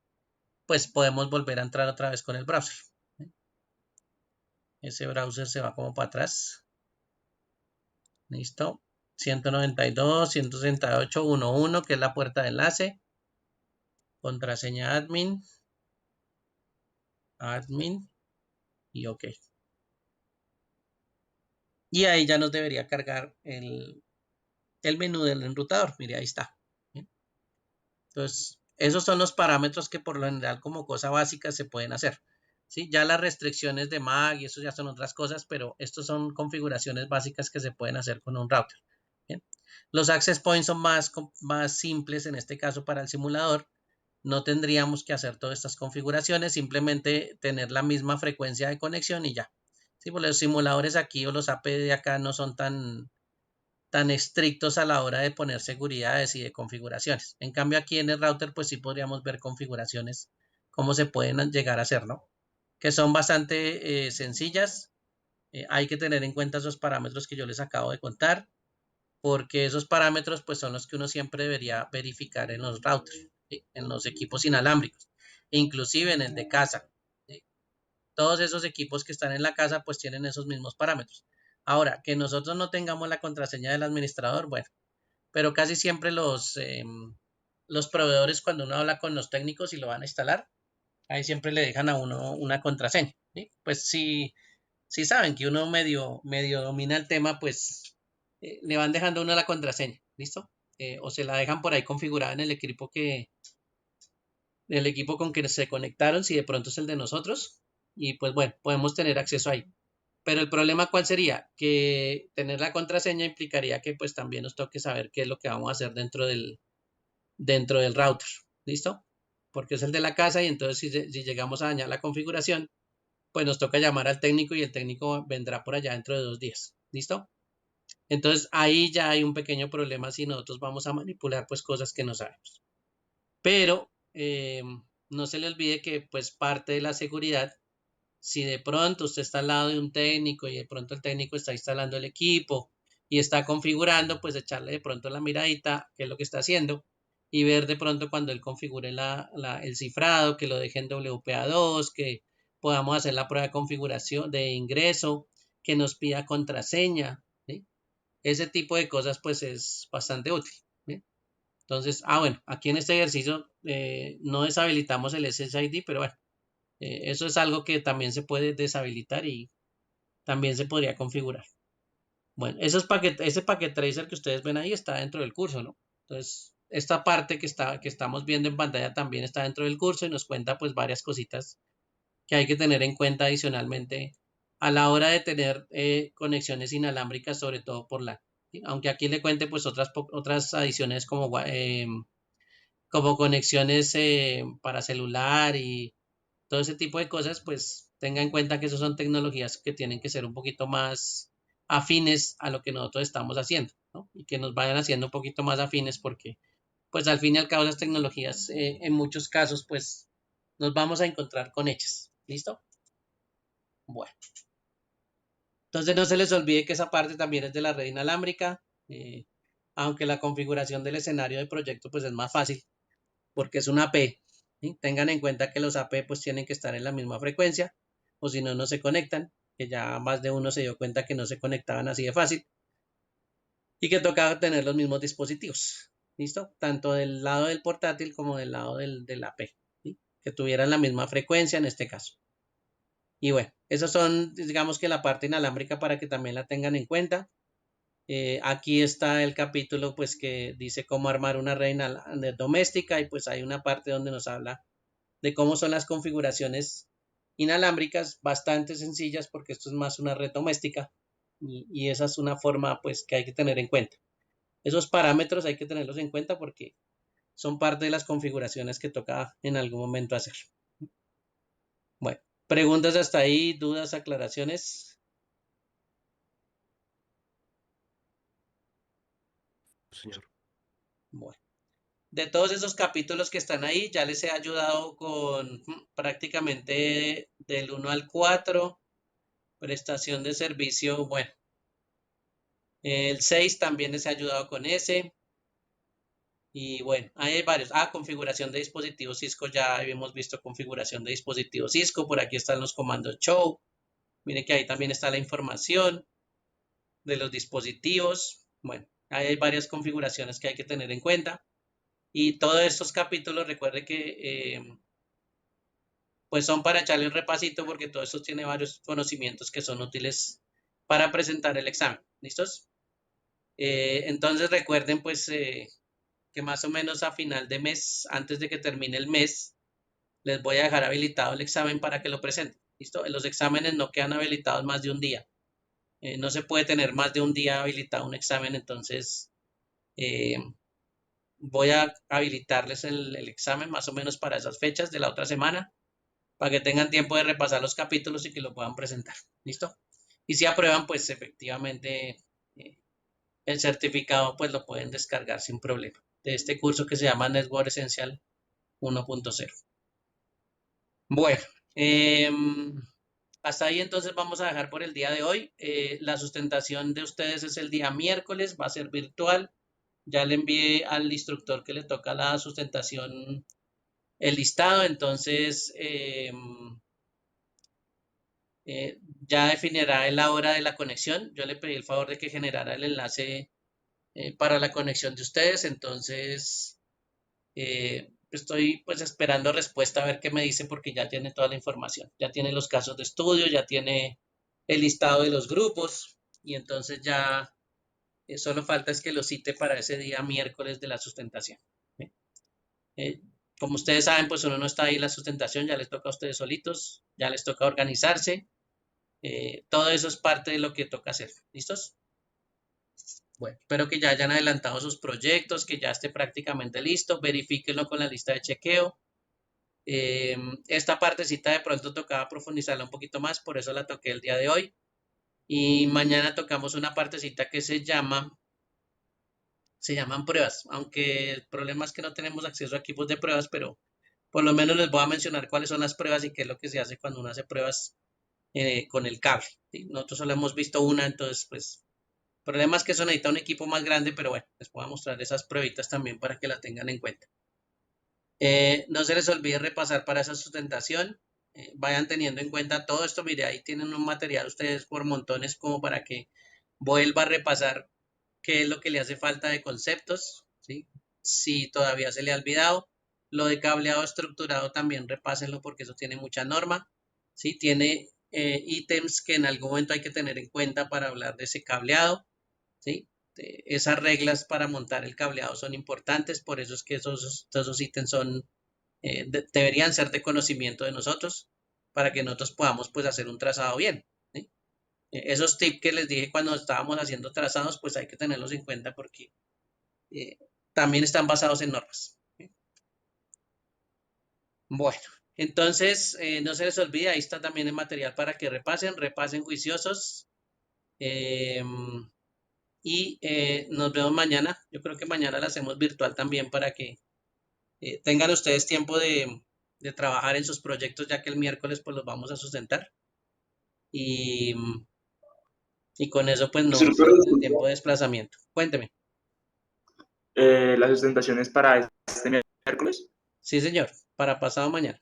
pues podemos volver a entrar otra vez con el browser. Ese browser se va como para atrás. Listo. 192.168.1.1, que es la puerta de enlace. Contraseña admin. Admin. Y OK. Y ahí ya nos debería cargar el menú del enrutador. Mire, ahí está. Entonces, esos son los parámetros que por lo general como cosa básica se pueden hacer. ¿Sí? Ya las restricciones de MAC y eso ya son otras cosas, pero estos son configuraciones básicas que se pueden hacer con un router. ¿Bien? Los access points son más simples en este caso para el simulador. No tendríamos que hacer todas estas configuraciones, simplemente tener la misma frecuencia de conexión y ya. ¿Sí? Porque los simuladores aquí o los AP de acá no son tan estrictos a la hora de poner seguridades y de configuraciones. En cambio aquí en el router pues sí podríamos ver configuraciones, cómo se pueden llegar a hacer, ¿no? Que son bastante sencillas. Hay que tener en cuenta esos parámetros que yo les acabo de contar, porque esos parámetros pues son los que uno siempre debería verificar en los routers, ¿sí? En los equipos inalámbricos, inclusive en el de casa. ¿Sí? Todos esos equipos que están en la casa pues tienen esos mismos parámetros. Ahora, que nosotros no tengamos la contraseña del administrador, bueno, pero casi siempre los proveedores cuando uno habla con los técnicos y lo van a instalar, ahí siempre le dejan a uno una contraseña. ¿Sí? Pues si saben que uno medio domina el tema, pues le van dejando a uno la contraseña, ¿listo? O se la dejan por ahí configurada en el equipo con que se conectaron, si de pronto es el de nosotros, y pues bueno, podemos tener acceso ahí. Pero el problema, ¿cuál sería? Que tener la contraseña implicaría que pues también nos toque saber qué es lo que vamos a hacer dentro del router. ¿Listo? Porque es el de la casa y entonces si llegamos a dañar la configuración, pues nos toca llamar al técnico y el técnico vendrá por allá dentro de 2 días. ¿Listo? Entonces ahí ya hay un pequeño problema si nosotros vamos a manipular pues cosas que no sabemos. Pero no se le olvide que pues parte de la seguridad, si de pronto usted está al lado de un técnico y de pronto el técnico está instalando el equipo y está configurando, pues echarle de pronto la miradita, qué es lo que está haciendo, y ver de pronto cuando él configure el cifrado, que lo deje en WPA2, que podamos hacer la prueba de configuración de ingreso, que nos pida contraseña. ¿Sí? Ese tipo de cosas pues es bastante útil. ¿Sí? Entonces, bueno, aquí en este ejercicio no deshabilitamos el SSID, pero bueno, eso es algo que también se puede deshabilitar y también se podría configurar. Bueno, ese packet tracer que ustedes ven ahí está dentro del curso, ¿no? Entonces, esta parte que estamos viendo en pantalla también está dentro del curso y nos cuenta pues varias cositas que hay que tener en cuenta adicionalmente a la hora de tener conexiones inalámbricas, sobre todo por LAN. ¿Sí? Aunque aquí le cuente pues otras adiciones como conexiones para celular y todo ese tipo de cosas, pues tenga en cuenta que esas son tecnologías que tienen que ser un poquito más afines a lo que nosotros estamos haciendo, ¿no? Y que nos vayan haciendo un poquito más afines porque, pues al fin y al cabo, las tecnologías en muchos casos, pues nos vamos a encontrar con ellas. ¿Listo? Bueno, entonces no se les olvide que esa parte también es de la red inalámbrica, aunque la configuración del escenario de proyecto pues es más fácil porque es una AP. ¿Sí? Tengan en cuenta que los AP pues tienen que estar en la misma frecuencia o si no, no se conectan, que ya más de uno se dio cuenta que no se conectaban así de fácil y que tocaba tener los mismos dispositivos. ¿Listo? Tanto del lado del portátil como del lado del AP. ¿Sí? Que tuvieran la misma frecuencia en este caso. Y bueno, esos son, digamos que la parte inalámbrica para que también la tengan en cuenta. Aquí está el capítulo pues que dice cómo armar una red doméstica y pues hay una parte donde nos habla de cómo son las configuraciones inalámbricas, bastante sencillas porque esto es más una red doméstica y esa es una forma pues que hay que tener en cuenta. Esos parámetros hay que tenerlos en cuenta porque son parte de las configuraciones que toca en algún momento hacer. Bueno, preguntas hasta ahí, dudas, aclaraciones. Señor. Bueno, de todos esos capítulos que están ahí, ya les he ayudado con prácticamente del 1 al 4, prestación de servicio, bueno, el 6 también les he ayudado con ese. Y bueno, ahí hay varios. Configuración de dispositivos Cisco, ya habíamos visto configuración de dispositivos Cisco, por aquí están los comandos show. Mire que ahí también está la información de los dispositivos. Bueno, ahí hay varias configuraciones que hay que tener en cuenta. Y todos estos capítulos, recuerde que pues son para echarle un repasito porque todo esto tiene varios conocimientos que son útiles para presentar el examen. ¿Listos? Entonces recuerden pues que más o menos a final de mes, antes de que termine el mes, les voy a dejar habilitado el examen para que lo presenten. ¿Listo? Los exámenes no quedan habilitados más de un día. No se puede tener más de un día habilitado un examen, entonces eh, voy a habilitarles el examen más o menos para esas fechas de la otra semana, para que tengan tiempo de repasar los capítulos y que lo puedan presentar. ¿Listo? Y si aprueban, pues efectivamente eh, el certificado pues lo pueden descargar sin problema de este curso que se llama Network Essential 1.0. Bueno, hasta ahí entonces vamos a dejar por el día de hoy. La sustentación de ustedes es el día miércoles, va a ser virtual. Ya le envié al instructor que le toca la sustentación el listado, entonces ya definirá la hora de la conexión. Yo le pedí el favor de que generara el enlace para la conexión de ustedes, entonces estoy pues esperando respuesta a ver qué me dice porque ya tiene toda la información, ya tiene los casos de estudio, ya tiene el listado de los grupos y entonces ya solo falta es que lo cite para ese día miércoles de la sustentación. Eh, como ustedes saben, pues uno no está ahí en la sustentación, ya les toca a ustedes solitos, ya les toca organizarse, todo eso es parte de lo que toca hacer. ¿Listos? Bueno, espero que ya hayan adelantado sus proyectos, que ya esté prácticamente listo, verifíquenlo con la lista de chequeo. Esta partecita de pronto tocaba profundizarla un poquito más, por eso la toqué el día de hoy. Y mañana tocamos una partecita que se llaman pruebas, aunque el problema es que no tenemos acceso a equipos de pruebas, pero por lo menos les voy a mencionar cuáles son las pruebas y qué es lo que se hace cuando uno hace pruebas con el cable. ¿Sí? Nosotros solo hemos visto una, entonces pues el problema es que eso necesita un equipo más grande, pero bueno, les voy a mostrar esas pruebitas también para que la tengan en cuenta. No se les olvide repasar para esa sustentación. Vayan teniendo en cuenta todo esto. Mire, ahí tienen un material ustedes por montones como para que vuelva a repasar qué es lo que le hace falta de conceptos, ¿sí? Si todavía se le ha olvidado. Lo de cableado estructurado también repásenlo porque eso tiene mucha norma, ¿sí? Tiene ítems que en algún momento hay que tener en cuenta para hablar de ese cableado, ¿sí? Esas reglas para montar el cableado son importantes, por eso es que esos ítems son deberían ser de conocimiento de nosotros para que nosotros podamos pues hacer un trazado bien. ¿Sí? Esos tips que les dije cuando estábamos haciendo trazados pues hay que tenerlos en cuenta porque eh, también están basados en normas. ¿Sí? Bueno, entonces no se les olvide, ahí está también el material para que repasen juiciosos y nos vemos mañana. Yo creo que mañana la hacemos virtual también para que tengan ustedes tiempo de trabajar en sus proyectos ya que el miércoles pues los vamos a sustentar y, y con eso pues no Instructor, pierden el tiempo disculpa, de desplazamiento. Cuénteme. la sustentación es para este miércoles. Sí, señor, para pasado mañana.